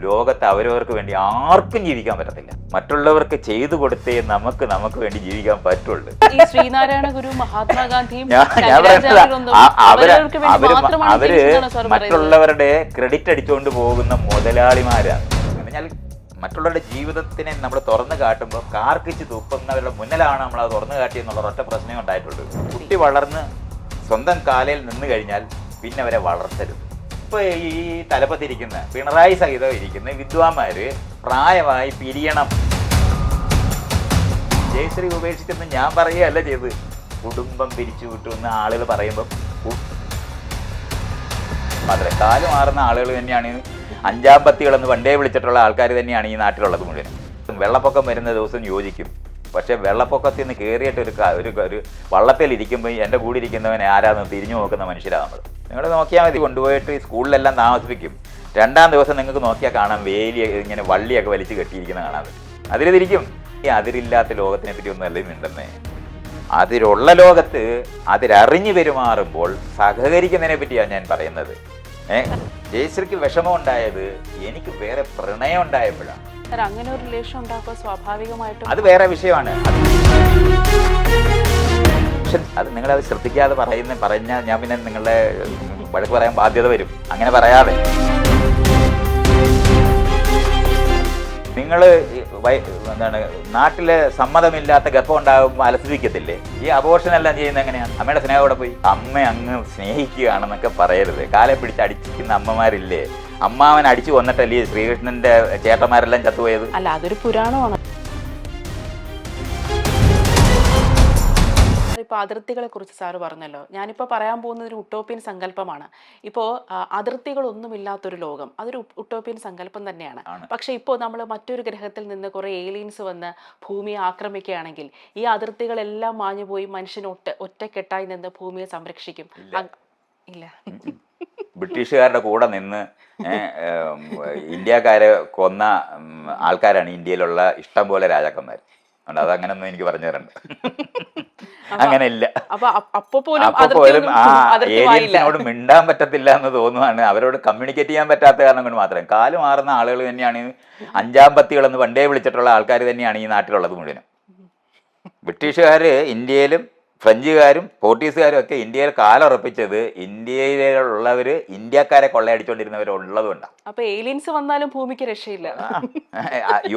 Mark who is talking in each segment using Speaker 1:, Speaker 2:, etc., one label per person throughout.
Speaker 1: ലോകത്ത് അവരവർക്ക് വേണ്ടി ആർക്കും ജീവിക്കാൻ പറ്റത്തില്ല. മറ്റുള്ളവർക്ക് ചെയ്തു കൊടുത്തേ നമുക്ക് വേണ്ടി ജീവിക്കാൻ പറ്റുള്ളൂ.
Speaker 2: ഈ ശ്രീനാരായണ ഗുരു, മഹാത്മാഗാന്ധിയും
Speaker 1: അവര് മറ്റുള്ളവരുടെ ക്രെഡിറ്റ് അടിച്ചുകൊണ്ട് പോകുന്ന മുതലാളിമാരാണ്. എന്നാൽ മറ്റുള്ളവരുടെ ജീവിതത്തിനെ നമ്മൾ തുറന്നു കാട്ടുമ്പോൾ കാർക്കിച്ച് തുപ്പുന്നവരുടെ മുന്നിലാണ് നമ്മൾ അത് തുറന്നു കാട്ടിയെന്നുള്ള ഒറ്റ പ്രശ്നമേ ഉണ്ടായിട്ടുള്ളൂ. കുട്ടി വളർന്ന് സ്വന്തം കാലിൽ നിന്ന് കഴിഞ്ഞാൽ പിന്നെ അവരെ വളർത്തരുത്. ഇപ്പോൾ ഈ തലപ്പത്തിരിക്കുന്ന പിണറായി സഹിതം ഇരിക്കുന്ന വിദ്വാന്മാര് പ്രായമായി പിരിയണം. ജയശ്രീ ഉപേക്ഷിച്ചെന്ന് ഞാൻ പറയുകയല്ല ചെയ്ത്, കുടുംബം പിരിച്ചു വിട്ടുന്ന ആളുകൾ പറയുമ്പം മാത്രമേ കാല് മാറുന്ന ആളുകൾ തന്നെയാണ്. അഞ്ചാം പത്തികളെന്ന് പണ്ടേ വിളിച്ചിട്ടുള്ള ആൾക്കാർ തന്നെയാണ് ഈ നാട്ടിലുള്ളത് മുഴുവൻ. വെള്ളപ്പൊക്കം വരുന്ന ദിവസം യോജിക്കും, പക്ഷെ വെള്ളപ്പൊക്കത്തിൽ നിന്ന് കയറിയിട്ട് ഒരു വള്ളത്തിൽ ഇരിക്കുമ്പോൾ എൻ്റെ കൂടെ ഇരിക്കുന്നവൻ ആരാന്ന് തിരിഞ്ഞു നോക്കുന്ന മനുഷ്യരാണ് നമ്മൾ. നിങ്ങൾ നോക്കിയാൽ മതി, കൊണ്ടുപോയിട്ട് സ്കൂളിലെല്ലാം താമസിപ്പിക്കും. രണ്ടാം ദിവസം നിങ്ങൾക്ക് നോക്കിയാൽ കാണാം വേലി ഇങ്ങനെ വള്ളിയൊക്കെ വലിച്ച് കെട്ടിയിരിക്കുന്ന കാണാൻ പറ്റും. അതിൽ തിരിക്കും. ഈ അതിരില്ലാത്ത ലോകത്തിനെ പറ്റി ഒന്നും അല്ലേ മിണ്ടുന്നേ. അതിരുള്ള ലോകത്ത് അതിരറിഞ്ഞു പെരുമാറുമ്പോൾ സഹകരിക്കുന്നതിനെ പറ്റിയാണ് ഞാൻ പറയുന്നത്. ജയശ്രീക്ക് വിഷമം ഉണ്ടായത് എനിക്ക് വേറെ പ്രണയം ഉണ്ടായപ്പോഴാണ്.
Speaker 2: അങ്ങനെ ഒരു റിലേഷൻ ഉണ്ടാക്കുക സ്വാഭാവികമായിട്ടും അത്
Speaker 1: വേറെ വിഷയമാണ്. അത് നിങ്ങളത് ശ്രദ്ധിക്കാതെ പറഞ്ഞാൽ ഞാൻ പിന്നെ നിങ്ങളുടെ വഴക്ക് പറയാൻ ബാധ്യത വരും. അങ്ങനെ പറയാതെ നിങ്ങൾ എന്താണ് നാട്ടില് സമ്മതമില്ലാത്ത ഗർഭം ഉണ്ടാകുമ്പോൾ അലസിക്കത്തില്ലേ? ഈ അബോർഷൻ എല്ലാം ചെയ്യുന്നത് എങ്ങനെയാണ്? അമ്മയുടെ സ്നേഹം അവിടെ പോയി. അമ്മ അങ്ങ് സ്നേഹിക്കുകയാണെന്നൊക്കെ പറയരുത്. കാലെ പിടിച്ച് അടിച്ചിരിക്കുന്ന അമ്മമാരില്ലേ? അമ്മാവൻ അടിച്ചു കൊന്നിട്ടല്ലേ ശ്രീകൃഷ്ണന്റെ ചേട്ടന്മാരെല്ലാം ചത്തുപോയത്?
Speaker 2: അല്ല, അതൊരു പുരാണമാണ്. ഇപ്പോൾ അതിർത്തികളെ കുറിച്ച് സാറ് പറഞ്ഞല്ലോ. ഞാനിപ്പോൾ പറയാൻ പോകുന്നത് ഒരു ഉട്ടോപ്യൻ സങ്കല്പമാണ്. ഇപ്പോൾ അതിർത്തികളൊന്നുമില്ലാത്തൊരു ലോകം, അതൊരു ഉട്ടോപ്യൻ സങ്കല്പം തന്നെയാണ്. പക്ഷെ ഇപ്പോൾ നമ്മൾ മറ്റൊരു ഗ്രഹത്തിൽ നിന്ന് കുറേ ഏലിയൻസ് വന്ന് ഭൂമിയെ ആക്രമിക്കുകയാണെങ്കിൽ ഈ അതിർത്തികളെല്ലാം മാഞ്ഞുപോയി മനുഷ്യൻ ഒറ്റക്കെട്ടായി നിന്ന് ഭൂമിയെ സംരക്ഷിക്കും. ഇല്ല,
Speaker 1: ബ്രിട്ടീഷുകാരുടെ കൂടെ നിന്ന് ഇന്ത്യക്കാരെ കൊന്ന ആൾക്കാരാണ് ഇന്ത്യയിലുള്ള ഇഷ്ടം പോലെ രാജാക്കന്മാർ. അതങ്ങനൊന്നും എനിക്ക് പറഞ്ഞു തരണ്ട. അങ്ങനെ ഇല്ല. അപ്പൊ പോലും ആ ഏലിയൻസിനോട് മിണ്ടാൻ പറ്റത്തില്ല എന്ന് തോന്നുവാണ്. അവരോട് കമ്മ്യൂണിക്കേറ്റ് ചെയ്യാൻ പറ്റാത്ത കാരണം കൊണ്ട് മാത്രം. കാല് മാറുന്ന ആളുകൾ തന്നെയാണ്, അഞ്ചാം പത്തികളെന്ന് പണ്ടേ വിളിച്ചിട്ടുള്ള ആൾക്കാർ തന്നെയാണ് ഈ നാട്ടിലുള്ളത് മുഴുവനും. ബ്രിട്ടീഷുകാർ ഇന്ത്യയിലും ഫ്രഞ്ചുകാരും പോർട്ടുഗീസുകാരും ഒക്കെ ഇന്ത്യയിൽ കാലുറപ്പിച്ചത് ഇന്ത്യയിലുള്ളവര് ഇന്ത്യക്കാരെ കൊള്ളയടിച്ചുകൊണ്ടിരുന്നവരുള്ളതുകൊണ്ടാണ്.
Speaker 2: അപ്പൊ ഏലിയൻസ് വന്നാലും ഭൂമിക്ക് രക്ഷയില്ല,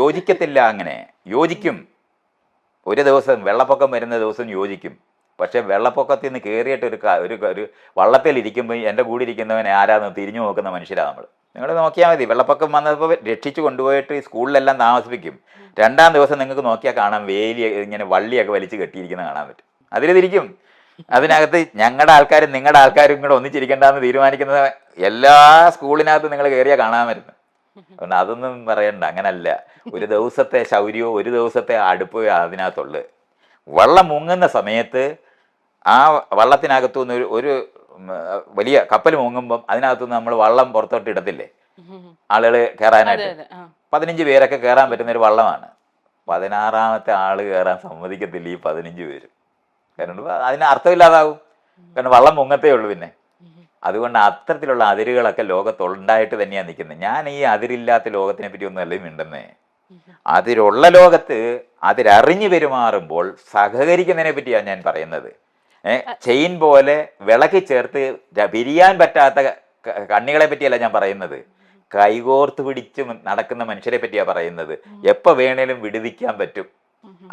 Speaker 1: യോജിക്കത്തില്ല. അങ്ങനെ യോജിക്കും. ഒരു ദിവസം വെള്ളപ്പൊക്കം വരുന്ന ദിവസം യോജിക്കും, പക്ഷെ വെള്ളപ്പൊക്കത്തിൽ നിന്ന് കയറിയിട്ട് ഒരു വള്ളത്തിൽ ഇരിക്കുമ്പോൾ എൻ്റെ കൂടെ ഇരിക്കുന്നവൻ ആരാന്ന് തിരിഞ്ഞു നോക്കുന്ന മനുഷ്യരാണ് നമ്മൾ. നിങ്ങൾ നോക്കിയാൽ മതി, വെള്ളപ്പൊക്കം വന്നപ്പോൾ രക്ഷിച്ചു കൊണ്ടുപോയിട്ട് സ്കൂളിലെല്ലാം താമസിപ്പിക്കും. രണ്ടാം ദിവസം നിങ്ങൾക്ക് നോക്കിയാൽ കാണാം വേലി ഇങ്ങനെ വള്ളിയൊക്കെ വലിച്ച് കെട്ടിയിരിക്കുന്ന കാണാൻ പറ്റും. അതിൽ തിരിക്കും. അതിനകത്ത് ഞങ്ങളുടെ ആൾക്കാരും നിങ്ങളുടെ ആൾക്കാരും കൂടെ ഒന്നിച്ചിരിക്കേണ്ടെന്ന് തീരുമാനിക്കുന്നത് എല്ലാ സ്കൂളിനകത്ത് നിങ്ങൾ കയറിയാൽ കാണാൻ പറ്റുന്നു. അതുകൊണ്ട് അതൊന്നും പറയണ്ട. അങ്ങനല്ല. ഒരു ദിവസത്തെ ശൗര്യമോ ഒരു ദിവസത്തെ അടുപ്പോ അതിനകത്തുള്ളു. വള്ളം മുങ്ങുന്ന സമയത്ത് ആ വള്ളത്തിനകത്തുനിന്ന് ഒരു വലിയ കപ്പൽ മുങ്ങുമ്പം അതിനകത്തുനിന്ന് നമ്മൾ വള്ളം പുറത്തോട്ട് ഇടത്തില്ലേ ആളുകൾ കയറാനായിട്ട്? 15 പേരൊക്കെ കയറാൻ പറ്റുന്ന ഒരു വള്ളമാണ്. 16ാമത്തെ ആള് കയറാൻ സമ്മതിക്കത്തില്ല ഈ 15 പേര്. കാരണം അതിന് അർത്ഥമില്ലാതാവും. കാരണം വള്ളം മുങ്ങത്തേ ഉള്ളൂ. പിന്നെ അതുകൊണ്ട് അത്തരത്തിലുള്ള അതിരുകളൊക്കെ ലോകത്തുണ്ടായിട്ട് തന്നെയാണ് നിൽക്കുന്നത്. ഞാൻ ഈ അതിരില്ലാത്ത ലോകത്തിനെ പറ്റി ഒന്നും അല്ലേ മിണ്ടുന്നേ. അതിരുള്ള ലോകത്ത് അതിരറിഞ്ഞു പെരുമാറുമ്പോൾ സഹകരിക്കുന്നതിനെ പറ്റിയാണ് ഞാൻ പറയുന്നത്. ചെയിൻ പോലെ വിളക്കി ചേർത്ത് പിരിയാൻ പറ്റാത്ത കണ്ണികളെ പറ്റിയല്ല ഞാൻ പറയുന്നത്. കൈകോർത്ത് പിടിച്ച് നടക്കുന്ന മനുഷ്യരെ പറ്റിയാണ് പറയുന്നത്. എപ്പോൾ വേണേലും വിടുവിക്കാൻ പറ്റും.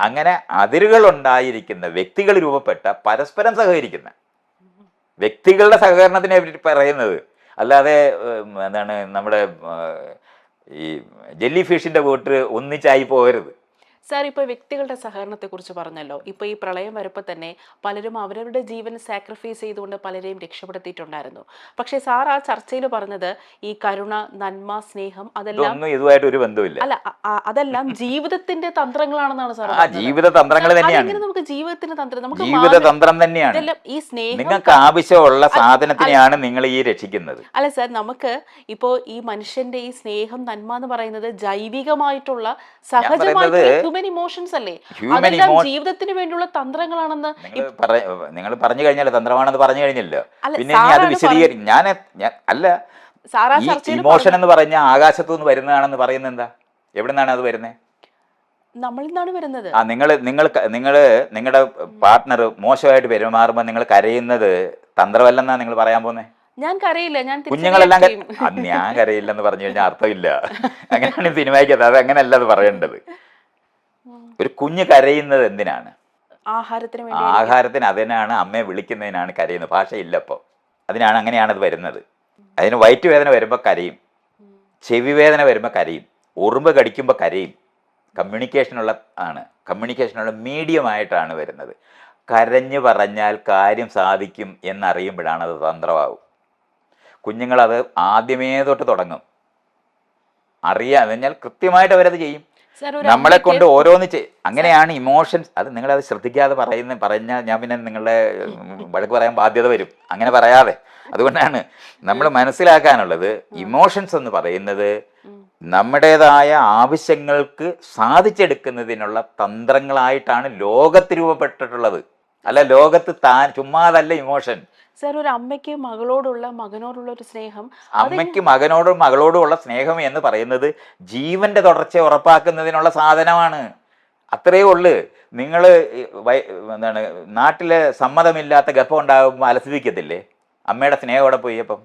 Speaker 1: അങ്ങനെ അതിരുകൾ ഉണ്ടായിരിക്കുന്ന വ്യക്തികൾ രൂപപ്പെട്ട പരസ്പരം സഹകരിക്കുന്ന വ്യക്തികളുടെ സഹകരണത്തിനെ പറ്റി പറയുന്നത്. അല്ലാതെ എന്താണ് നമ്മുടെ ഈ ജെല്ലി ഫിഷിന്റെ കൂട്ട് ഒന്നിച്ചായി പോകരുത്.
Speaker 2: സാർ, ഇപ്പോൾ വ്യക്തികളുടെ സഹകരണത്തെക്കുറിച്ച് പറഞ്ഞല്ലോ. ഇപ്പോൾ ഈ പ്രളയം വരുമ്പോൾ തന്നെ പലരും അവരവരുടെ ജീവൻ സാക്രിഫൈസ് ചെയ്തുകൊണ്ട് പലരെയും രക്ഷപ്പെടുത്തിയിട്ടുണ്ടായിരുന്നു. പക്ഷേ സാർ ആ ചർച്ചയിൽ പറഞ്ഞത് ഈ കരുണ, നന്മ, സ്നേഹം അതെല്ലാം
Speaker 1: ഇതുമായിട്ട് ഒരു ബന്ധമില്ല.
Speaker 2: അല്ല, അതെല്ലാം ജീവിതത്തിന്റെ തന്ത്രങ്ങളാണെന്നാണ് സാർ.
Speaker 1: ജീവിത തന്ത്രങ്ങൾ തന്നെയാണ്.
Speaker 2: നമുക്ക് ജീവിതത്തിന്റെ തന്ത്രം, നമുക്ക്
Speaker 1: ജീവിത തന്ത്രം തന്നെയാണ്.
Speaker 2: ഈ സ്നേഹം
Speaker 1: നിങ്ങൾക്ക് ആവശ്യമുള്ള സാധനത്തിനെയാണ് നിങ്ങൾ ഈ രക്ഷിക്കുന്നത്.
Speaker 2: അല്ല സാർ, നമുക്ക് ഇപ്പോ ഈ മനുഷ്യന്റെ ഈ സ്നേഹം, നന്മ എന്ന് പറയുന്നത് ജൈവികമായിട്ടുള്ള സഹജമായിട്ടുള്ള ഇമോഷൻസ് അല്ലേ? അതെല്ലാം ജീവിതത്തിന് വേണ്ടിയുള്ള തന്ത്രങ്ങളാണെന്ന്
Speaker 1: നിങ്ങൾ പറഞ്ഞു കഴിഞ്ഞല്ലോ. തന്ത്രമാണെന്ന് പറഞ്ഞു കഴിഞ്ഞല്ലോ. പിന്നെ അത് വിശദീകരിക്കും. അല്ല,
Speaker 2: സാറാ
Speaker 1: ഈ
Speaker 2: ചർച്ചയിൽ
Speaker 1: ഇമോഷൻ എന്ന് പറഞ്ഞ ആകാശത്തു നിന്ന് വരുന്നതാണെന്ന് പറയുന്നത് എന്താ? എവിടെ നിന്നാണ് അത് വരുന്നത്?
Speaker 2: നമ്മളിൽ നിന്നാണ് വരുന്നത്.
Speaker 1: ആ നിങ്ങളുടെ പാർട്ട്ണർ മോശമായിട്ട് പെരുമാറുമ്പോൾ നിങ്ങൾ കരയുന്നത് തന്ത്രമല്ലെന്നാ നിങ്ങൾ പറയാൻ പോകുന്നത്?
Speaker 2: ഞാൻ കരയില്ല, ഞാൻ തിരിച്ച്
Speaker 1: കുഞ്ഞുങ്ങളെല്ലാം
Speaker 2: react ചെയ്യും.
Speaker 1: അത് ഞാൻ കരയില്ലെന്ന് പറഞ്ഞു കഴിഞ്ഞാൽ അർത്ഥമില്ല. അങ്ങനെയാണ് സിനിമയ്ക്കത്. അത് അങ്ങനെയല്ല അത് പറയേണ്ടത്. ഒരു കുഞ്ഞ് കരയുന്നത് എന്തിനാണ്?
Speaker 2: ആഹാരത്തിന് വേണ്ടി
Speaker 1: ആഹാരത്തിന്. അതിനാണ് അമ്മയെ വിളിക്കുന്നതിനാണ് കരയുന്നത്. ഭാഷയില്ല അപ്പോൾ. അതിനാണ് അങ്ങനെയാണ് അത് വരുന്നത്. അതിന് വയറ്റുവേദന വരുമ്പോൾ കരയും, ചെവി വേദന വരുമ്പോൾ കരയും, ഉറുമ്പ് കടിക്കുമ്പോൾ കരയും. കമ്മ്യൂണിക്കേഷനുള്ള മീഡിയമായിട്ടാണ് വരുന്നത്. കരഞ്ഞു പറഞ്ഞാൽ കാര്യം സാധിക്കും എന്നറിയുമ്പോഴാണ് അത് തന്ത്രമാവും. കുഞ്ഞുങ്ങളത് ആദ്യമേ തൊട്ട് തുടങ്ങും. അറിയാന്ന് പറഞ്ഞാൽ കൃത്യമായിട്ട് അവരത് ചെയ്യും.
Speaker 2: സാർ, ഒരു
Speaker 1: നമ്മളെ
Speaker 2: അമ്മയ്ക്ക്
Speaker 1: കൊണ്ട് ഓരോന്ന് അങ്ങനെയാണ് ഇമോഷൻസ്. അത് നിങ്ങളത് ശ്രദ്ധിക്കാതെ പറഞ്ഞാൽ ഞാൻ പിന്നെ നിങ്ങളുടെ വഴക്ക് പറയാൻ ബാധ്യത വരും. അങ്ങനെ പറയാതെ. അതുകൊണ്ടാണ് നമ്മൾ മനസ്സിലാക്കാനുള്ളത്, ഇമോഷൻസ് എന്ന് പറയുന്നത് നമ്മുടേതായ ആവശ്യങ്ങൾക്ക് സാധിച്ചെടുക്കുന്നതിനുള്ള തന്ത്രങ്ങളായിട്ടാണ് ലോകത്ത് രൂപപ്പെട്ടിട്ടുള്ളത്. അല്ല, ലോകത്ത് ചുമ്മാതല്ല ഇമോഷൻ.
Speaker 2: സാർ, ഒരു അമ്മയ്ക്ക് മകനോടുള്ള ഒരു സ്നേഹം,
Speaker 1: അമ്മയ്ക്ക് മകളോടും ഉള്ള സ്നേഹം എന്ന് പറയുന്നത് ജീവന്റെ തുടർച്ച ഉറപ്പാക്കുന്നതിനുള്ള സാധനമാണ്. അത്രയേ ഉള്ളു. നിങ്ങൾ എന്താണ് നാട്ടിലെ സമ്മതമില്ലാത്ത ഗർഭം ഉണ്ടാകുമ്പോൾ അലസിപ്പിക്കത്തില്ലേ? അമ്മയുടെ സ്നേഹം അവിടെ പോയി. അപ്പം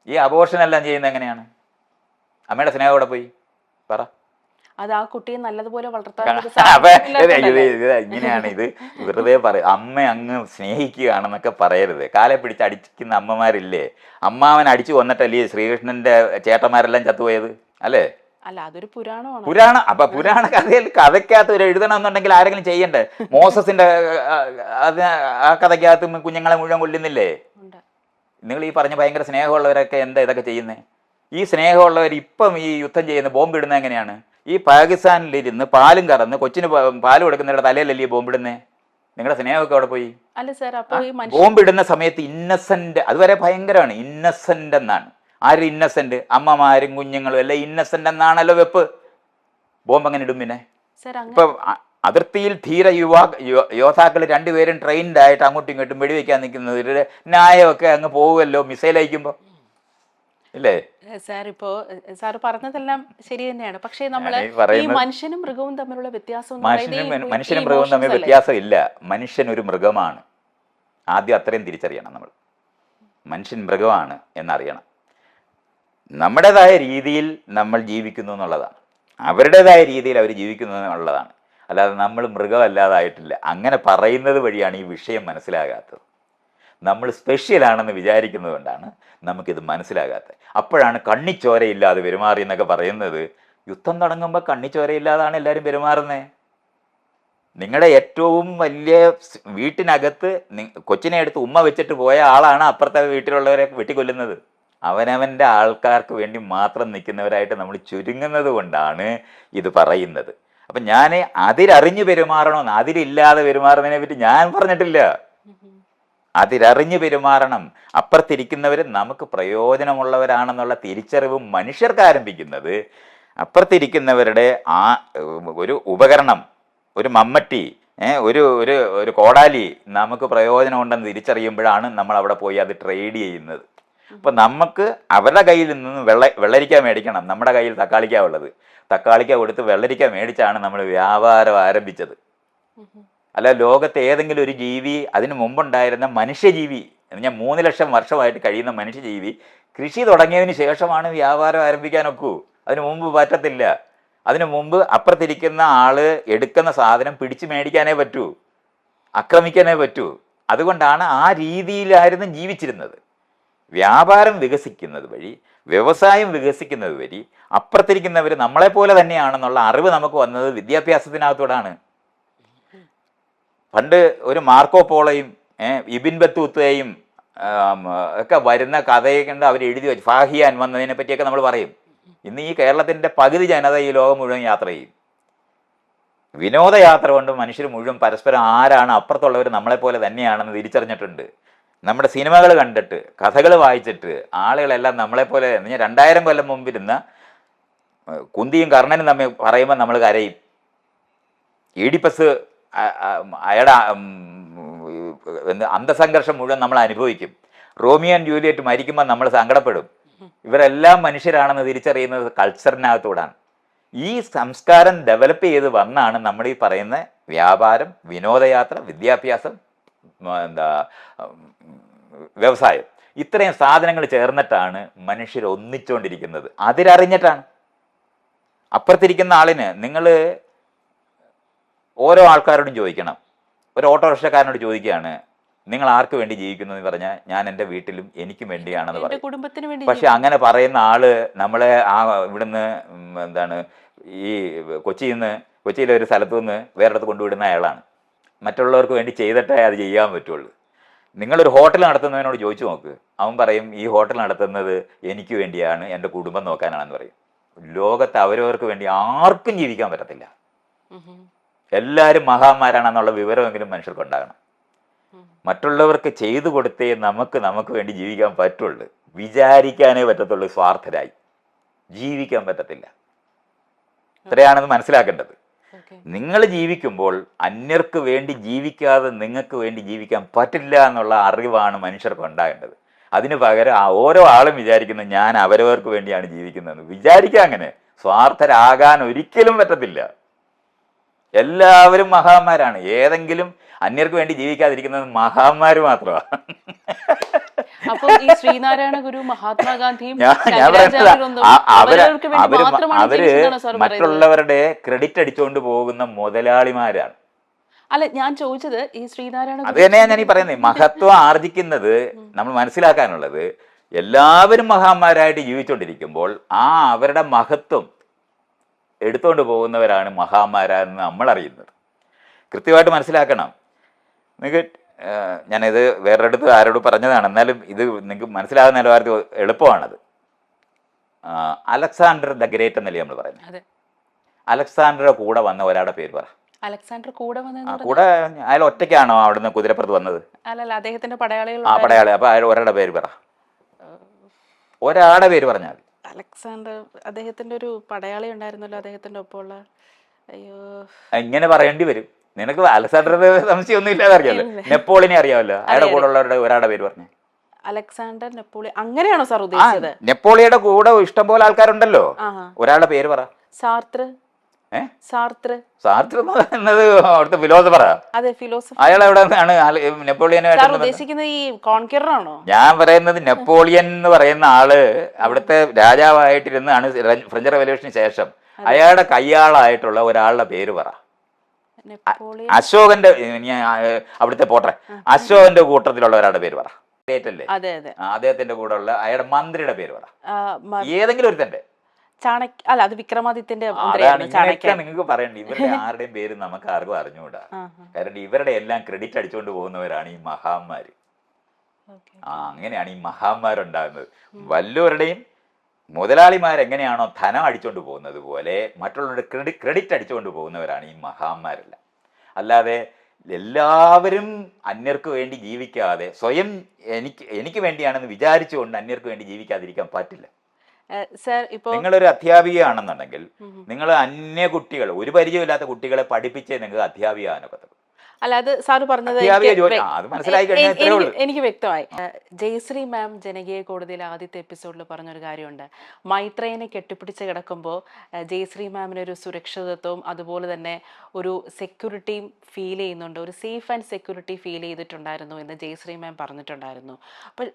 Speaker 1: ഈ അബോർഷൻ എല്ലാം ചെയ്യുന്നത് എങ്ങനെയാണ്? അമ്മയുടെ സ്നേഹം അവിടെ പോയി പറ.
Speaker 2: അത് ആ കുട്ടിയെ നല്ലതുപോലെ വളർത്താൻ
Speaker 1: അപ്പൊ ഇങ്ങനെയാണ് ഇത് വെറുതെ പറയും. അമ്മ അങ്ങ് സ്നേഹിക്കുകയാണെന്നൊക്കെ പറയരുത്. കാലെ പിടിച്ച് അടിക്കുന്ന അമ്മമാരില്ലേ? അമ്മാവൻ അടിച്ചു കൊന്നിട്ടല്ലേ ശ്രീകൃഷ്ണന്റെ ചേട്ടന്മാരെല്ലാം ചത്തുപോയത് അല്ലേ?
Speaker 2: അല്ല, അതൊരു പുരാണമാണ്.
Speaker 1: അപ്പൊ പുരാണ കഥയ്ക്കകത്ത് ഒരു എഴുതണമെന്നുണ്ടെങ്കിൽ ആരെങ്കിലും ചെയ്യണ്ടേ? മോസസിന്റെ ആ കഥയ്ക്കകത്ത് കുഞ്ഞുങ്ങളെ മുഴുവൻ കൊല്ലുന്നില്ലേ? നിങ്ങൾ ഈ പറഞ്ഞ ഭയങ്കര സ്നേഹമുള്ളവരൊക്കെ എന്താ ഇതൊക്കെ ചെയ്യുന്നത്? ഈ സ്നേഹമുള്ളവർ ഇപ്പം ഈ യുദ്ധം ചെയ്യുന്ന ബോംബ് ഇടുന്നത് എങ്ങനെയാണ്? ഈ പാകിസ്ഥാനിലിരുന്ന് പാലും കറന്ന് കൊച്ചിന് പാല് കൊടുക്കുന്നവരുടെ തലയിലല്ലേ ബോംബിടുന്നേ? നിങ്ങളുടെ സ്നേഹമൊക്കെ അവിടെ പോയി.
Speaker 2: അല്ല സാർ, അപ്പൊ ഈ
Speaker 1: ബോംബ് ഇടുന്ന സമയത്ത് ഇന്നസെന്റ്, അതുവരെ ഭയങ്കരമാണ്. ഇന്നസെന്റ് എന്നാണ്. ആരും ഇന്നസെന്റ്? അമ്മമാരും കുഞ്ഞുങ്ങളും എല്ലാം ഇന്നസെന്റ് എന്നാണല്ലോ വെപ്പ്. ബോംബ് അങ്ങനെ ഇടും. പിന്നെ ഇപ്പൊ അതിർത്തിയിൽ ധീര യോദ്ധാക്കൾ രണ്ടുപേരും ട്രെയിൻഡ് ആയിട്ട് അങ്ങോട്ടും ഇങ്ങോട്ടും വെടിവെക്കാൻ നിൽക്കുന്നത് ന്യായമൊക്കെ അങ്ങ് പോകുമല്ലോ മിസൈൽ അയക്കുമ്പോൾ, ഇല്ലേ?
Speaker 2: സാർ, ഇപ്പോ സാർ പറഞ്ഞതെല്ലാം ശരി തന്നെയാണ്. പക്ഷേ നമ്മള് ഈ മനുഷ്യനും മൃഗവും തമ്മിലുള്ള വ്യത്യാസം,
Speaker 1: മനുഷ്യനും മൃഗവും തമ്മിൽ വ്യത്യാസം ഇല്ല. മനുഷ്യൻ ഒരു മൃഗമാണ്. ആദ്യം അത്രയും തിരിച്ചറിയണം. നമ്മൾ മനുഷ്യൻ മൃഗമാണ് എന്നറിയണം. നമ്മുടേതായ രീതിയിൽ നമ്മൾ ജീവിക്കുന്നു എന്നുള്ളതാണ്. അവരുടേതായ രീതിയിൽ അവർ ജീവിക്കുന്നു എന്നുള്ളതാണ്. അല്ലാതെ നമ്മൾ മൃഗമല്ലാതായിട്ടില്ല. അങ്ങനെ പറയുന്നത് വഴിയാണ് ഈ വിഷയം മനസ്സിലാകാത്തത്. നമ്മൾ സ്പെഷ്യലാണെന്ന് വിചാരിക്കുന്നത് കൊണ്ടാണ് നമുക്കിത് മനസ്സിലാകാത്തത്. അപ്പോഴാണ് കണ്ണിച്ചോരയില്ലാതെ പെരുമാറി എന്നൊക്കെ പറയുന്നത്. യുദ്ധം തുടങ്ങുമ്പോൾ കണ്ണിച്ചോരയില്ലാതാണ് എല്ലാവരും പെരുമാറുന്നത്. നിങ്ങളുടെ ഏറ്റവും വലിയ വീട്ടിനകത്ത് കൊച്ചിനെ എടുത്ത് ഉമ്മ വെച്ചിട്ട് പോയ ആളാണ് അപ്പുറത്തെ വീട്ടിലുള്ളവരെ വെട്ടിക്കൊല്ലുന്നത്. അവനവൻ്റെ ആൾക്കാർക്ക് വേണ്ടി മാത്രം നിൽക്കുന്നവരായിട്ട് നമ്മൾ ചുരുങ്ങുന്നത് കൊണ്ടാണ് ഇത് പറയുന്നത്. അപ്പം ഞാൻ അതിരറിഞ്ഞു പെരുമാറണമെന്ന്, അതിരില്ലാതെ പെരുമാറുന്നതിനെ പറ്റി ഞാൻ പറഞ്ഞിട്ടില്ല. അതിരറിഞ്ഞു പെരുമാറണം. അപ്പുറത്തിരിക്കുന്നവർ നമുക്ക് പ്രയോജനമുള്ളവരാണെന്നുള്ള തിരിച്ചറിവ് മനുഷ്യർക്ക് ആരംഭിക്കുന്നത് അപ്പുറത്തിരിക്കുന്നവരുടെ ഒരു ഉപകരണം, ഒരു മമ്മട്ടി, ഒരു ഒരു ഒരു കോടാലി നമുക്ക് പ്രയോജനമുണ്ടെന്ന് തിരിച്ചറിയുമ്പോഴാണ് നമ്മൾ അവിടെ പോയി അത് ട്രേഡ് ചെയ്യുന്നത്. അപ്പം നമുക്ക് അവരുടെ കയ്യിൽ നിന്ന് വെള്ളരിക്ക മേടിക്കണം, നമ്മുടെ കയ്യിൽ തക്കാളിക്ക ഉള്ളത്. തക്കാളിക്ക കൊടുത്ത് വെള്ളരിക്ക മേടിച്ചാണ് നമ്മൾ വ്യാപാരം ആരംഭിച്ചത്. അല്ല, ലോകത്തെ ഏതെങ്കിലും ഒരു ജീവി, അതിന് മുമ്പുണ്ടായിരുന്ന മനുഷ്യജീവി, ഞാൻ 3 ലക്ഷം വർഷമായിട്ട് കഴിയുന്ന മനുഷ്യജീവി കൃഷി തുടങ്ങിയതിന് ശേഷമാണ് വ്യാപാരം ആരംഭിക്കാനൊക്കൂ. അതിനു മുമ്പ് പറ്റത്തില്ല. അതിനു മുമ്പ് അപ്പുറത്തിരിക്കുന്ന ആള് എടുക്കുന്ന സാധനം പിടിച്ചു മേടിക്കാനേ പറ്റൂ, ആക്രമിക്കാനേ പറ്റൂ. അതുകൊണ്ടാണ് ആ രീതിയിലായിരുന്നു ജീവിച്ചിരുന്നത്. വ്യാപാരം വികസിക്കുന്നത് വഴി, വ്യവസായം വികസിക്കുന്നത് വഴി അപ്പുറത്തിരിക്കുന്നവർ നമ്മളെപ്പോലെ തന്നെയാണെന്നുള്ള അറിവ് നമുക്ക് വന്നത് വിദ്യാഭ്യാസത്തിനകത്തോടാണ്. പണ്ട് ഒരു മാർക്കോ പോളോയും ഇബിൻ ബത്തൂത്തയും ഒക്കെ വരുന്ന കഥയെ കണ്ട് അവർ എഴുതി വെച്ച് ഫാഹിയാൻ വന്നതിനെ പറ്റിയൊക്കെ നമ്മൾ പറയും. ഇന്ന് ഈ കേരളത്തിൻ്റെ പകുതി ജനത ഈ ലോകം മുഴുവൻ യാത്ര ചെയ്യും. വിനോദയാത്ര കൊണ്ട് മനുഷ്യർ മുഴുവൻ പരസ്പരം ആരാണ് അപ്പുറത്തുള്ളവർ നമ്മളെപ്പോലെ തന്നെയാണെന്ന് തിരിച്ചറിഞ്ഞിട്ടുണ്ട്. നമ്മുടെ സിനിമകൾ കണ്ടിട്ട്, കഥകൾ വായിച്ചിട്ട് ആളുകളെല്ലാം നമ്മളെപ്പോലെ 2000 കൊല്ലം മുമ്പിരുന്ന കുന്തിയും കർണനും തമ്മിൽ പറയുമ്പോൾ നമ്മൾ കരയും. ഈഡിപ്പസ് അയാളുടെ അന്തസംഘർഷം മുഴുവൻ നമ്മൾ അനുഭവിക്കും. റോമിയോ ആൻഡ് ജൂലിയറ്റ് മരിക്കുമ്പോൾ നമ്മൾ സങ്കടപ്പെടും. ഇവരെല്ലാം മനുഷ്യരാണെന്ന് തിരിച്ചറിയുന്നത് കൾച്ചറിനകത്തൂടാണ്. ഈ സംസ്കാരം ഡെവലപ്പ് ചെയ്ത് വന്നാണ് നമ്മൾ ഈ പറയുന്ന വ്യാപാരം, വിനോദയാത്ര, വിദ്യാഭ്യാസം, എന്താ വ്യവസായം, ഇത്രയും സാധനങ്ങൾ ചേർന്നിട്ടാണ് മനുഷ്യർ ഒന്നിച്ചുകൊണ്ടിരിക്കുന്നത്. അതിരറിഞ്ഞിട്ടാണ്. അപ്പുറത്തിരിക്കുന്ന ആളിന് നിങ്ങൾ ഓരോ ആൾക്കാരോടും ചോദിക്കണം. ഒരു ഓട്ടോറിക്ഷക്കാരനോട് ചോദിക്കുകയാണ്, നിങ്ങൾ ആർക്ക് വേണ്ടി ജീവിക്കുന്നു എന്ന് പറഞ്ഞാൽ ഞാൻ എൻ്റെ വീട്ടിലും എനിക്കും വേണ്ടിയാണെന്ന് പറയും.
Speaker 2: കുടുംബത്തിന് വേണ്ടി.
Speaker 1: പക്ഷെ അങ്ങനെ പറയുന്ന ആള് നമ്മളെ ഇവിടുന്ന് എന്താണ് ഈ കൊച്ചിയിലെ ഒരു സ്ഥലത്തു നിന്ന് വേറെടുത്ത് കൊണ്ടുവിടുന്ന അയാളാണ്. മറ്റുള്ളവർക്ക് വേണ്ടി ചെയ്തിട്ടേ അത് ചെയ്യാൻ പറ്റുള്ളൂ. നിങ്ങളൊരു ഹോട്ടൽ നടത്തുന്നവനോട് ചോദിച്ചു നോക്ക്, അവൻ പറയും ഈ ഹോട്ടൽ നടത്തുന്നത് എനിക്ക് വേണ്ടിയാണ്, എൻ്റെ കുടുംബം നോക്കാനാണെന്ന് പറയും. ലോകത്ത് അവരവർക്ക് വേണ്ടി ആർക്കും ജീവിക്കാൻ പറ്റത്തില്ല. എല്ലാവരും മഹാന്മാരാണെന്നുള്ള വിവരമെങ്കിലും മനുഷ്യർക്ക് ഉണ്ടാകണം. മറ്റുള്ളവർക്ക് ചെയ്തു കൊടുത്തേ നമുക്ക് വേണ്ടി ജീവിക്കാൻ പറ്റുള്ളൂ. വിചാരിക്കാനേ പറ്റത്തുള്ളൂ. സ്വാർത്ഥരായി ജീവിക്കാൻ പറ്റത്തില്ല. ഇത്രയാണെന്ന് മനസ്സിലാക്കേണ്ടത്. നിങ്ങൾ ജീവിക്കുമ്പോൾ അന്യർക്ക് വേണ്ടി ജീവിക്കാതെ നിങ്ങൾക്ക് വേണ്ടി ജീവിക്കാൻ പറ്റില്ല എന്നുള്ള അറിവാണ് മനുഷ്യർക്ക് ഉണ്ടാകേണ്ടത്. അതിന് പകരം ഓരോ ആളും വിചാരിക്കുന്നത് ഞാൻ അവരവർക്ക് വേണ്ടിയാണ് ജീവിക്കുന്നതെന്ന്. വിചാരിക്കുക. അങ്ങനെ സ്വാർത്ഥരാകാൻ ഒരിക്കലും പറ്റത്തില്ല. എല്ലാവരും മഹാന്മാരാണ്. ഏതെങ്കിലും അന്യർക്ക് വേണ്ടി ജീവിക്കാതിരിക്കുന്നത് മഹാന്മാര് മാത്രമാണ്.
Speaker 2: അപ്പോൾ ഈ ശ്രീനാരായണ ഗുരു, മഹാത്മാഗാന്ധിയും
Speaker 1: അവര് മറ്റുള്ളവരുടെ ക്രെഡിറ്റ് അടിച്ചുകൊണ്ട് പോകുന്ന മുതലാളിമാരാണ്.
Speaker 2: അല്ല, ഞാൻ ചോദിച്ചത് ഈ ശ്രീനാരായണ,
Speaker 1: അത് തന്നെയാണ് ഞാൻ ഈ പറയുന്നത്. മഹത്വം ആർജിക്കുന്നത് നമ്മൾ മനസ്സിലാക്കാനുള്ളത്, എല്ലാവരും മഹാന്മാരായിട്ട് ജീവിച്ചുകൊണ്ടിരിക്കുമ്പോൾ അവരുടെ മഹത്വം എടുത്തുകൊണ്ട് പോകുന്നവരാണ് മഹാന്മാരെന്ന് നമ്മൾ അറിയുന്നത്. കൃത്യമായിട്ട് മനസ്സിലാക്കണം. നിങ്ങൾക്ക് ഞാനിത് വേറൊരിടത്ത് ആരോട് പറഞ്ഞതാണ്, എന്നാലും ഇത് നിങ്ങൾക്ക് മനസ്സിലാകുന്ന നിലവാരത്തിൽ എളുപ്പമാണത്. അലക്സാണ്ടർ ദ ഗ്രേറ്റ് എന്നല്ലേ നമ്മൾ പറയുന്നത്. അലക്സാണ്ടറുടെ കൂടെ വന്ന ഒരാളുടെ പേര് പറ.
Speaker 2: അലക്സാണ്ടർ കൂടെ
Speaker 1: കൂടെ അയാൾ ഒറ്റയ്ക്കാണോ അവിടുന്ന് കുതിരപ്പുറത്ത് വന്നത്?
Speaker 2: അല്ലല്ല, അദ്ദേഹത്തിന്റെ പടയാളികൾ.
Speaker 1: പടയാളി. അപ്പൊ അയാൾ ഒരാളുടെ പേര് പറ. ഒരാളുടെ പേര് പറഞ്ഞാൽ.
Speaker 2: അലക്സാണ്ടർ, അദ്ദേഹത്തിന്റെ ഒരു പടയാളി ഉണ്ടായിരുന്നല്ലോ അദ്ദേഹത്തിന്റെ ഒപ്പമുള്ള. അയ്യോ,
Speaker 1: ഇങ്ങനെ പറയേണ്ടി വരും. നിനക്ക് അലക്സാണ്ടറുടെ സംശയമൊന്നും ഇല്ലാതെ അറിയാമല്ലോ. നെപ്പോളിയനെ അറിയാമല്ലോ. അയാളുടെ കൂടെ ഉള്ളവരുടെ ഒരാളുടെ പേര് പറഞ്ഞു.
Speaker 2: അലക്സാണ്ടർ, നെപ്പോളിയൻ, അങ്ങനെയാണോ സാർ ഉദ്ദേശിച്ചത്?
Speaker 1: നെപ്പോളിയയുടെ കൂടെ ഇഷ്ടംപോലെ ആൾക്കാരുണ്ടല്ലോ. ഒരാളുടെ പേര് പറ.
Speaker 2: സാർത്ര.
Speaker 1: സാർത്ര എന്നത് അവിടുത്തെ ഫിലോസഫറാ.
Speaker 2: അതെ, ഫിലോസഫർ.
Speaker 1: അയാൾ എവിടെ നിന്നാണ് നെപ്പോളിയനുമായിട്ട്
Speaker 2: ഉദ്ദേശിക്കുന്നത്? ഈ കോൺക്വറർ ആണോ?
Speaker 1: ഞാൻ പറയുന്നത് നെപ്പോളിയൻ എന്ന് പറയുന്ന ആള് അവിടുത്തെ രാജാവായിട്ടിരുന്നാണ് ഫ്രഞ്ച് റവല്യൂഷന് ശേഷം. അയാളുടെ കയ്യാളായിട്ടുള്ള ഒരാളുടെ പേര് പറ. അശോകന്റെ, അവിടുത്തെ പോട്ടെ, അശോകന്റെ കൂട്ടത്തിലുള്ള ഒരാളുടെ പേര് പറ. അദ്ദേഹത്തിന്റെ കൂടെ ഉള്ള അയാളുടെ മന്ത്രിയുടെ പേര് പറ. ഏതെങ്കിലും ഒരു തന്റെ.
Speaker 2: അല്ല, അത് വിക്രമാദിത്യന്റെ.
Speaker 1: നിങ്ങൾക്ക് പറയണ്ട. ഇവരുടെ ആരുടെയും പേര് നമുക്ക് ആർക്കും അറിഞ്ഞുകൂടാ. കാരണം ഇവരുടെ എല്ലാം ക്രെഡിറ്റ് അടിച്ചുകൊണ്ട് പോകുന്നവരാണ് ഈ മഹാന്മാര്. അങ്ങനെയാണ് ഈ മഹാന്മാരുണ്ടാകുന്നത്. വല്ലവരുടെയും മുതലാളിമാരെങ്ങനെയാണോ ധനം അടിച്ചുകൊണ്ട് പോകുന്നത് പോലെ മറ്റുള്ളവരുടെ ക്രെഡിറ്റ് അടിച്ചുകൊണ്ട് പോകുന്നവരാണ് ഈ മഹാന്മാരെല്ലാം. അല്ലാതെ എല്ലാവരും അന്യർക്ക് വേണ്ടി ജീവിക്കാതെ സ്വയം എനിക്ക് വേണ്ടിയാണെന്ന് വിചാരിച്ചുകൊണ്ട് അന്യർക്ക് വേണ്ടി ജീവിക്കാതിരിക്കാൻ പറ്റില്ല. നിങ്ങളൊരു അധ്യാപികയാണെന്നുണ്ടെങ്കിൽ നിങ്ങൾ അന്യ കുട്ടികൾ, ഒരു പരിചയമില്ലാത്ത കുട്ടികളെ പഠിപ്പിച്ചേ നിങ്ങൾക്ക് അധ്യാപികയാകാനൊക്കത്തുള്ളൂ.
Speaker 2: അല്ല, അത് സാറ് പറഞ്ഞത് എനിക്ക് വ്യക്തമായി. ജയശ്രീ മാം ജനകീയ കോടതിയിൽ ആദ്യത്തെ എപ്പിസോഡിൽ പറഞ്ഞൊരു കാര്യമുണ്ട്. മൈത്രേയനെ കെട്ടിപ്പിടിച്ച് കിടക്കുമ്പോൾ ജയശ്രീ മാമിന് ഒരു സുരക്ഷിതത്വവും അതുപോലെ തന്നെ ഒരു സെക്യൂരിറ്റിയും ഫീൽ ചെയ്യുന്നുണ്ട്, ഒരു സേഫ് ആൻഡ് സെക്യൂരിറ്റി ഫീൽ ചെയ്തിട്ടുണ്ടായിരുന്നു എന്ന് ജയശ്രീ മാം പറഞ്ഞിട്ടുണ്ടായിരുന്നു. അപ്പം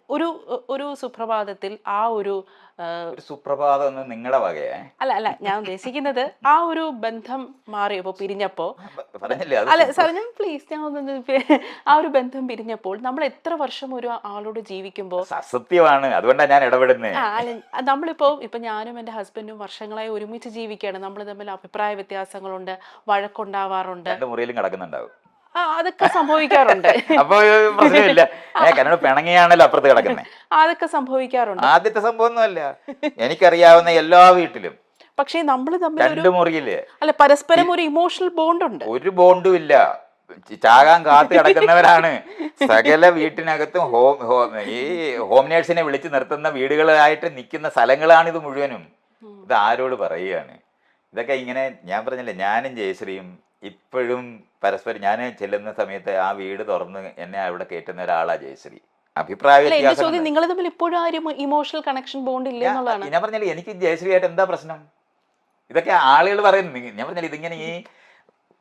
Speaker 2: ഒരു സുപ്രഭാതത്തിൽ ഒരു
Speaker 1: സുപ്രഭാതം നിങ്ങളുടെ വകയാ?
Speaker 2: അല്ല, ഞാൻ ഉദ്ദേശിക്കുന്നത് ആ ഒരു ബന്ധം മാറിയപ്പോ, പിരിഞ്ഞപ്പോ, അല്ല സാർ ഞാൻ പ്ലീസ്, ഞാൻ ആ ഒരു ബന്ധം പിരിഞ്ഞപ്പോൾ നമ്മൾ എത്ര വർഷം ഒരു ആളോട് ജീവിക്കുമ്പോൾ
Speaker 1: സത്യമാണ്. അതുകൊണ്ടാണ് ഞാൻ ഇടപെടുന്നത്.
Speaker 2: നമ്മളിപ്പോ ഞാനും എൻ്റെ ഹസ്ബൻഡും വർഷങ്ങളായി ഒരുമിച്ച് ജീവിക്കുകയാണ്. നമ്മൾ തമ്മിൽ അഭിപ്രായ വ്യത്യാസങ്ങളുണ്ട്, വഴക്കുണ്ടാവാറുണ്ട്,
Speaker 1: മുറിയിലും കിടക്കുന്നുണ്ടാവും.
Speaker 2: അതൊക്കെ സംഭവിക്കാറുണ്ട്.
Speaker 1: അപ്പൊ പ്രശ്നമില്ല. പിണങ്ങിയാണല്ലോ അപ്പുറത്ത് കിടക്കുന്നത്.
Speaker 2: അതൊക്കെ സംഭവിക്കാറുണ്ട്.
Speaker 1: ആദ്യത്തെ സംഭവം ഒന്നുമല്ല, എനിക്കറിയാവുന്ന എല്ലാ വീട്ടിലും.
Speaker 2: പക്ഷേ നമ്മൾ തമ്മിൽ
Speaker 1: രണ്ട് മുറിയില്
Speaker 2: അല്ല, പരസ്പരം ഒരു ഇമോഷണൽ ബോണ്ട് ഉണ്ട്.
Speaker 1: ഒരു ബോണ്ടും ഇല്ല. ചാകാൻ കാത്തു കിടക്കുന്നവരാണ്. സകല വീട്ടിനകത്തും ഈ ഹോം നേഴ്സിനെ വിളിച്ചു നിർത്തുന്ന വീടുകളായിട്ട് നിൽക്കുന്ന സ്ഥലങ്ങളാണ് ഇത് മുഴുവനും. ഇത് ആരോട് പറയുകയാണ് ഇതൊക്കെ? ഇങ്ങനെ ഞാൻ പറഞ്ഞില്ലേ, ഞാനും ജയശ്രീയും ഇപ്പോഴും പരസ്പരം, ഞാൻ ചെല്ലുന്ന സമയത്ത് ആ വീട് തുറന്ന് എന്നെ അവിടെ കയറ്റുന്ന ഒരാളാണ് ജയശ്രീ. അഭിപ്രായ
Speaker 2: അല്ല, എന്റെ
Speaker 1: വ്യത്യാസം
Speaker 2: ചോദ്യം നിങ്ങൾ തമ്മിൽ ഇപ്പോഴും ആ ഒരു ഇമോഷണൽ കണക്ഷൻ ബോണ്ട് ഇല്ല എന്നുള്ളതാണ്.
Speaker 1: ഞാൻ പറഞ്ഞാൽ എനിക്ക് ജയശ്രീയായിട്ട് എന്താ പ്രശ്നം? ഇതൊക്കെ ആളുകൾ പറയുന്നു. ഞാൻ പറഞ്ഞാൽ ഇതിങ്ങനെ ഈ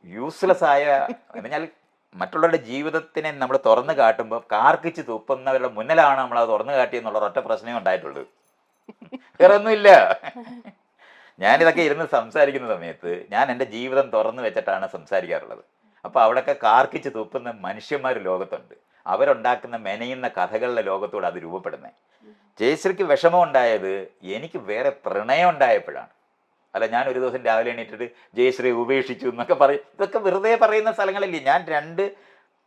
Speaker 1: യൂസ്ലെസ് ആയ എന്നാൽ മറ്റുള്ളവരുടെ ജീവിതത്തിനെ നമ്മൾ തുറന്നു കാട്ടുമ്പോൾ കാർക്കിച്ച് തുപ്പുന്നവരുടെ മുന്നിലാണ് നമ്മൾ അത് തുറന്നു കാട്ടിയെന്നുള്ള ഒറ്റ പ്രശ്നമേ ഉണ്ടായിട്ടുള്ളൂ. വേറെ ഒന്നുമില്ല. ഞാനിതൊക്കെ ഇരുന്ന് സംസാരിക്കുന്ന സമയത്ത് ഞാൻ എൻ്റെ ജീവിതം തുറന്നു വെച്ചിട്ടാണ് സംസാരിക്കാറുള്ളത്. അപ്പോൾ അവിടെയൊക്കെ കാർക്കിച്ച് തുപ്പുന്ന മനുഷ്യന്മാർ ലോകത്തുണ്ട്. അവരുണ്ടാക്കുന്ന മെനയുന്ന കഥകളുടെ ലോകത്തോട് അത് രൂപപ്പെടുന്നത്. ജയശ്രീക്ക് വിഷമം ഉണ്ടായത് എനിക്ക് വേറെ പ്രണയം ഉണ്ടായപ്പോഴാണ്. അല്ല, ഞാൻ ഒരു ദിവസം രാവിലെ എണീറ്റിട്ട് ജയശ്രീ ഉപേക്ഷിച്ചു എന്നൊക്കെ പറയും. ഇതൊക്കെ വെറുതെ പറയുന്ന സ്ഥലങ്ങളില്ലേ. ഞാൻ 2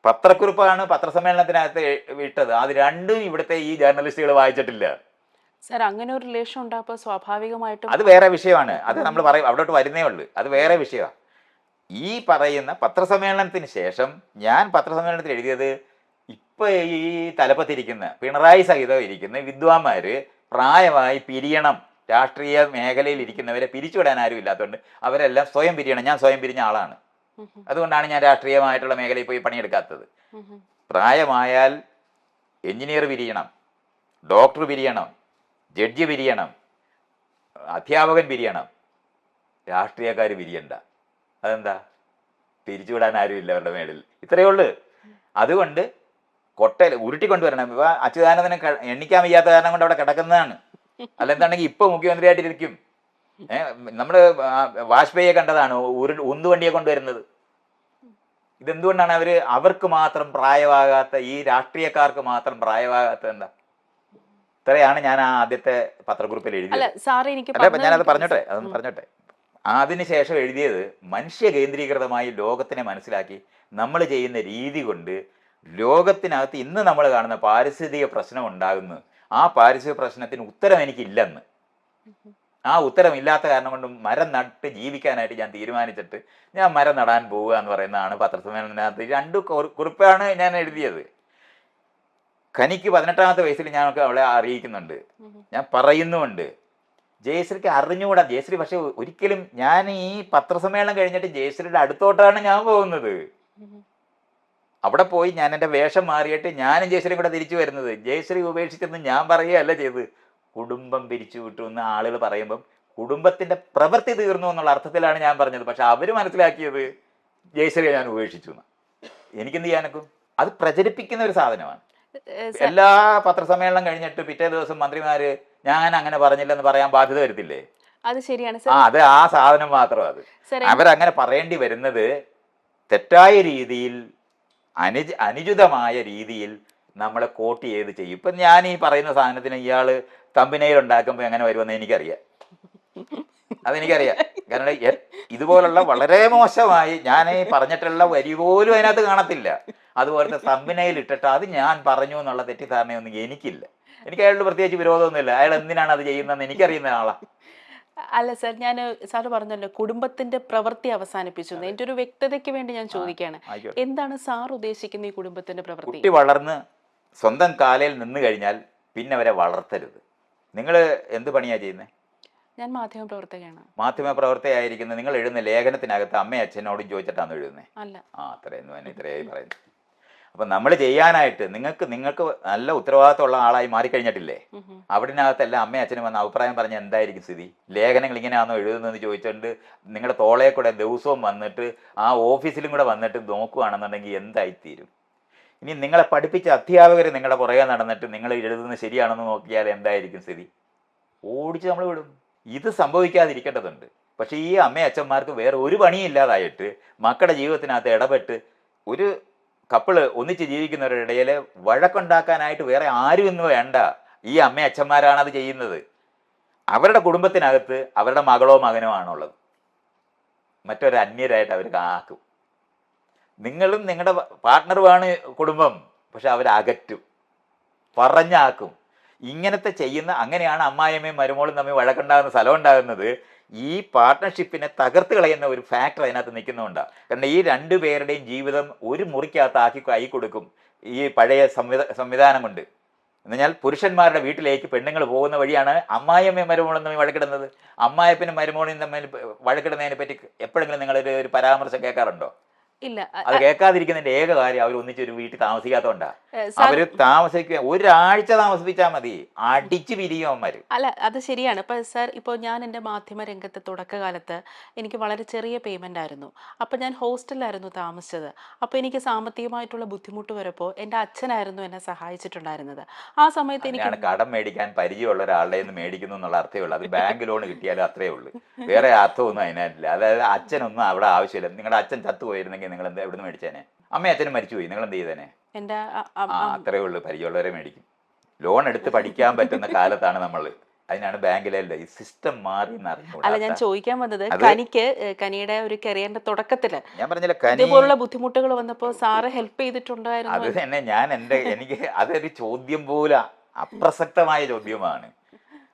Speaker 1: പത്രക്കുറിപ്പാണ് പത്രസമ്മേളനത്തിനകത്ത് വിട്ടത്. അത് രണ്ടും ഇവിടുത്തെ ഈ ജേർണലിസ്റ്റുകൾ വായിച്ചിട്ടില്ല.
Speaker 2: സർ, അങ്ങനെ ഒരു റിലേഷൻ ഉണ്ടാകുമ്പോൾ സ്വാഭാവികമായിട്ടും
Speaker 1: അത് വേറെ വിഷയമാണ്. അത് നമ്മൾ പറയും, അവിടോട്ട് വരുന്നേ ഉള്ളൂ. അത് വേറെ വിഷയമാണ്. ഈ പറയുന്ന പത്രസമ്മേളനത്തിന് ശേഷം ഞാൻ പത്രസമ്മേളനത്തിൽ എഴുതിയത് ഇപ്പൊ ഈ തലപ്പത്തിരിക്കുന്ന പിണറായി സഹിതം ഇരിക്കുന്ന വിദ്വാന്മാര് പ്രായമായി പിരിയണം, രാഷ്ട്രീയ മേഖലയിൽ ഇരിക്കുന്നവരെ പിരിച്ചുവിടാൻ ആരും ഇല്ലാത്തതുകൊണ്ട് അവരെല്ലാം സ്വയം പിരിയണം. ഞാൻ സ്വയം പിരിഞ്ഞ ആളാണ്. അതുകൊണ്ടാണ് ഞാൻ രാഷ്ട്രീയമായിട്ടുള്ള മേഖലയിൽ പോയി പണിയെടുക്കാത്തത്. പ്രായമായാൽ എഞ്ചിനീയർ പിരിയണം, ഡോക്ടർ പിരിയണം, ജഡ്ജി പിരിയണം, അധ്യാപകൻ പിരിയണം, രാഷ്ട്രീയക്കാർ പിരിയണ്ട. അതെന്താ? പിരിച്ചുവിടാൻ ആരുമില്ല അവരുടെ മേളിൽ. ഇത്രയേ ഉള്ളൂ. അതുകൊണ്ട് കൊട്ടയിൽ ഉരുട്ടിക്കൊണ്ടുവരണം. ഇവ അച്യുതാനന്ദനെ എണ്ണിക്കാൻ വയ്യാത്ത കാരണം കൊണ്ട് അവിടെ കിടക്കുന്നതാണ്. അല്ലെന്താണെങ്കിൽ ഇപ്പൊ മുഖ്യമന്ത്രിയായിട്ടിരിക്കും. നമ്മള് വാജ്പേയിയെ കണ്ടതാണ് ഉന്തുവണ്ടിയെ കൊണ്ടുവരുന്നത്. ഇതെന്തുകൊണ്ടാണ് അവർക്ക് മാത്രം പ്രായമാകാത്ത, ഈ രാഷ്ട്രീയക്കാർക്ക് മാത്രം പ്രായമാകാത്ത എന്താ? ഇത്രയാണ് ഞാൻ ആ ആദ്യത്തെ പത്രക്കുറിപ്പിൽ എഴുതിയത്. അല്ല, ഞാനത് അതൊന്ന് പറഞ്ഞോട്ടെ. അതിനുശേഷം എഴുതിയത് മനുഷ്യ കേന്ദ്രീകൃതമായി ലോകത്തിനെ മനസ്സിലാക്കി നമ്മൾ ചെയ്യുന്ന രീതി കൊണ്ട് ലോകത്തിനകത്ത് ഇന്ന് നമ്മൾ കാണുന്ന പാരിസ്ഥിതിക പ്രശ്നം ഉണ്ടാകുന്നു. ആ പാരിസ്ഥിതിക പ്രശ്നത്തിന് ഉത്തരം എനിക്കില്ലെന്ന്. ആ ഉത്തരം ഇല്ലാത്ത കാരണം കൊണ്ട് മരം നട്ട് ജീവിക്കാനായിട്ട് ഞാൻ തീരുമാനിച്ചിട്ട് ഞാൻ മരം നടാൻ പോവുക എന്ന് പറയുന്നതാണ് പത്രസമ്മേളനത്തിനകത്ത് 2 കുറിപ്പാണ് ഞാൻ എഴുതിയത്. ഖനിക്ക് 18ാമത്തെ വയസ്സിൽ ഞാനൊക്കെ അവളെ അറിയിക്കുന്നുണ്ട്, ഞാൻ പറയുന്നുമുണ്ട്. ജയശ്രീക്ക് അറിഞ്ഞുകൂടാ. ജയശ്രീ പക്ഷെ ഒരിക്കലും, ഞാൻ ഈ പത്രസമ്മേളനം കഴിഞ്ഞിട്ട് ജയശ്രീയുടെ അടുത്തോട്ടാണ് ഞാൻ പോകുന്നത്. അവിടെ പോയി ഞാൻ എൻ്റെ വേഷം മാറിയിട്ട് ഞാനും ജയശ്രീയും കൂടെ തിരിച്ചു വരുന്നത്. ജയശ്രീ ഉപേക്ഷിച്ചെന്ന് ഞാൻ പറയുകയല്ല ചെയ്ത്. കുടുംബം പിരിച്ചു വിട്ടു എന്ന് ആളുകൾ പറയുമ്പം കുടുംബത്തിന്റെ പ്രവൃത്തി തീർന്നു എന്നുള്ള അർത്ഥത്തിലാണ് ഞാൻ പറഞ്ഞത്. പക്ഷെ അവര് മനസ്സിലാക്കിയത് ജയശ്രീയെ ഞാൻ ഉപേക്ഷിച്ചു എന്ന്. എനിക്കെന്ത് ചെയ്യാനൊക്കും? അത് പ്രചരിപ്പിക്കുന്ന ഒരു സാധനമാണ്. എല്ലാ പത്രസമ്മേളനം കഴിഞ്ഞിട്ട് പിറ്റേ ദിവസം മന്ത്രിമാര് ഞാൻ അങ്ങനെ പറഞ്ഞില്ലെന്ന് പറയാൻ ബാധ്യത വരുത്തില്ലേ?
Speaker 2: അത് ശരിയാണ്.
Speaker 1: അത് ആ സാധനം മാത്രം. അത് അവരങ്ങനെ പറയേണ്ടി വരുന്നത് തെറ്റായ രീതിയിൽ, അനുചിതമായ രീതിയിൽ നമ്മളെ കോട്ട് ചെയ്ത് ചെയ്യും. ഇപ്പം ഞാൻ ഈ പറയുന്ന സാധനത്തിന് ഇയാള് തമ്പനയിൽ ഉണ്ടാക്കുമ്പോൾ എങ്ങനെ വരുമെന്ന് എനിക്കറിയാം. അതെനിക്കറിയാം. കാരണം ഇതുപോലുള്ള വളരെ മോശമായി ഞാൻ ഈ പറഞ്ഞിട്ടുള്ള വരി പോലും അതിനകത്ത് കാണത്തില്ല. അതുപോലത്തെ തമ്പനയിൽ ഇട്ടിട്ട് അത് ഞാൻ പറഞ്ഞു എന്നുള്ള തെറ്റിദ്ധാരണയൊന്നും എനിക്കില്ല. എനിക്ക് അയാളുടെ പ്രത്യേകിച്ച് വിരോധമൊന്നുമില്ല. അയാൾ എന്തിനാണ് അത് ചെയ്യുന്നതെന്ന് എനിക്കറിയുന്ന ആളാണ്.
Speaker 2: അല്ല സർ, ഞാൻ സാറ് പറഞ്ഞല്ലോ കുടുംബത്തിന്റെ പ്രവൃത്തി അവസാനിപ്പിച്ചു. എൻ്റെ ഒരു വ്യക്തതയ്ക്ക് വേണ്ടി ഞാൻ ചോദിക്കുകയാണ്, എന്താണ് സാർ ഉദ്ദേശിക്കുന്ന ഈ കുടുംബത്തിന്റെ പ്രവൃത്തി?
Speaker 1: കുട്ടി വളർന്ന് സ്വന്തം കാലിൽ നിന്ന് കഴിഞ്ഞാൽ പിന്നെ അവരെ വളർത്തരുത്. നിങ്ങൾ എന്ത് പണിയാ ചെയ്യുന്നത്?
Speaker 2: ഞാൻ മാധ്യമ പ്രവർത്തകയാണ്.
Speaker 1: മാധ്യമ പ്രവർത്തകയായിരിക്കുന്നത് നിങ്ങൾ എഴുതുന്ന ലേഖനത്തിനകത്ത് അമ്മയും അച്ഛനോടും ചോദിച്ചിട്ടാണ് എഴുതുന്നത്?
Speaker 2: അല്ല.
Speaker 1: അത്രയൊന്നും ഇത്രയായി പറയുന്നത്. അപ്പം നമ്മൾ ചെയ്യാനായിട്ട് നിങ്ങൾക്ക് നല്ല ഉത്തരവാദിത്തമുള്ള ആളായി മാറിക്കഴിഞ്ഞിട്ടില്ലേ? അവിടിനകത്തെല്ലാം അമ്മയും അച്ഛനും വന്ന് അഭിപ്രായം പറഞ്ഞാൽ എന്തായിരിക്കും സ്ഥിതി? ലേഖനങ്ങൾ ഇങ്ങനെയാണോ എഴുതുന്നതെന്ന് ചോദിച്ചുകൊണ്ട് നിങ്ങളുടെ തോളയെ കൂടെ ദിവസവും വന്നിട്ട് ആ ഓഫീസിലും കൂടെ വന്നിട്ട് നോക്കുകയാണെന്നുണ്ടെങ്കിൽ എന്തായിത്തീരും? ഇനി നിങ്ങളെ പഠിപ്പിച്ച അധ്യാപകർ നിങ്ങളുടെ പുറകെ നടന്നിട്ട് നിങ്ങൾ എഴുതുന്നത് ശരിയാണെന്ന് നോക്കിയാൽ എന്തായിരിക്കും സ്ഥിതി? ഓടിച്ച് നമ്മൾ വിടും. ഇത് സംഭവിക്കാതിരിക്കേണ്ടതുണ്ട്. പക്ഷേ ഈ അമ്മയും അച്ഛന്മാർക്ക് വേറെ ഒരു പണിയില്ലാതായിട്ട് മക്കളുടെ ജീവിതത്തിനകത്ത് ഇടപെട്ട് ഒരു കപ്പിള് ഒന്നിച്ച് ജീവിക്കുന്നവരുടെ ഇടയിൽ വഴക്കുണ്ടാക്കാനായിട്ട് വേറെ ആരും ഇന്ന് വേണ്ട. ഈ അമ്മയും അച്ഛന്മാരാണ് അത് ചെയ്യുന്നത്. അവരുടെ കുടുംബത്തിനകത്ത് അവരുടെ മകളോ മകനോ ആണുള്ളത്. മറ്റൊരു അന്യരായിട്ട് അവർ ആക്കും. നിങ്ങളും നിങ്ങളുടെ പാർട്ട്ണറുമാണ് കുടുംബം, പക്ഷെ അവരകറ്റും, പറഞ്ഞാക്കും. ഇങ്ങനത്തെ ചെയ്യുന്ന, അങ്ങനെയാണ് അമ്മായിയമ്മയും മരുമോളും തമ്മിൽ വഴക്കുണ്ടാകുന്ന സ്ഥലം ഉണ്ടാകുന്നത്. ഈ പാർട്ട്ണർഷിപ്പിനെ തകർത്ത് കളയുന്ന ഒരു ഫാക്ടർ അതിനകത്ത് നിൽക്കുന്നുണ്ടാണ്. കാരണം ഈ 2 പേരുടെയും ജീവിതം ഒരു മുറിക്കകത്ത് ആക്കി കൈ കൊടുക്കും ഈ പഴയ സംവിധാനം കൊണ്ട്. എന്നുവെച്ചാൽ പുരുഷന്മാരുടെ വീട്ടിലേക്ക് പെണ്ണുങ്ങൾ പോകുന്ന വഴിയാണ് അമ്മായിയമ്മയും മരുമോളും തമ്മിൽ വഴക്കിടുന്നത്. അമ്മായപ്പനും മരുമോളും തമ്മിൽ വഴക്കിടുന്നതിനെ പറ്റി എപ്പോഴെങ്കിലും നിങ്ങളൊരു പരാമർശം കേൾക്കാറുണ്ടോ?
Speaker 2: ഇല്ല.
Speaker 1: അത് കേൾക്കാതിരിക്കുന്നതിന്റെ ഏക കാര്യം അവർ ഒന്നിച്ചൊരു വീട്ടിൽ താമസിക്കാത്തോണ്ടാ.
Speaker 2: സാർ
Speaker 1: അവര് താമസിക്കുക ഒരാഴ്ച താമസിപ്പിച്ചാൽ മതി, അടിച്ചു പിരിയും അവന്മാര്.
Speaker 2: അല്ല, അത് ശരിയാണ്. ഇപ്പൊ സാർ, ഇപ്പോൾ ഞാൻ എൻ്റെ മാധ്യമ രംഗത്ത് തുടക്കകാലത്ത് എനിക്ക് വളരെ ചെറിയ പേയ്മെന്റ് ആയിരുന്നു. അപ്പോൾ ഞാൻ ഹോസ്റ്റലിലായിരുന്നു താമസിച്ചത്. അപ്പോൾ എനിക്ക് സാമ്പത്തികമായിട്ടുള്ള ബുദ്ധിമുട്ട് വരുമ്പോൾ എൻ്റെ അച്ഛനായിരുന്നു എന്നെ സഹായിച്ചിട്ടുണ്ടായിരുന്നത്. ആ സമയത്ത് എനിക്ക്
Speaker 1: അതിനാണ് കടം മേടിക്കാൻ പരിചയമുള്ള ഒരാളുടെ നിന്ന് മേടിക്കുന്നു എന്നുള്ള അർത്ഥമേ ഉള്ളൂ. അത് ബാങ്ക് ലോൺ കിട്ടിയാലും അത്രേ ഉള്ളൂ, വേറെ അർത്ഥമൊന്നും അതിനല്ല. അതായത് അച്ഛനൊന്നും അവിടെ ആവശ്യമില്ല. നിങ്ങളുടെ അച്ഛൻ ചത്തുപോയിരുന്നെങ്കിൽ നിങ്ങൾ എന്താ എവിടുന്ന് മേടിച്ചേനെ? അമ്മയും അച്ഛനും മരിച്ചുപോയി, നിങ്ങൾ എന്ത് ചെയ്തേനെ?
Speaker 2: എൻ്റെ
Speaker 1: അത്രേ ഉള്ളൂ, പരിചയമുള്ളവരെ മേടിക്കും. ലോൺ എടുത്ത് പഠിക്കാൻ പറ്റുന്ന കാലത്താണ് നമ്മൾ. അതിനാണ് ബാങ്കിലല്ല, ഈ സിസ്റ്റം മാറി
Speaker 2: അല്ല, ഞാൻ ചോദിക്കാൻ വന്നത് കനിയുടെ ഒരു കരിയറിന്റെ തുടക്കത്തില്
Speaker 1: ഞാൻ പറഞ്ഞില്ല, കനി
Speaker 2: ഇതുപോലുള്ള ബുദ്ധിമുട്ടുകൾ വന്നപ്പോ സാറ് ഹെൽപ്പ് ചെയ്തിട്ടുണ്ടായിരുന്നു.
Speaker 1: അത് തന്നെ എനിക്ക് അതൊരു ചോദ്യം പോലെ അപ്രസക്തമായ ചോദ്യമാണ്.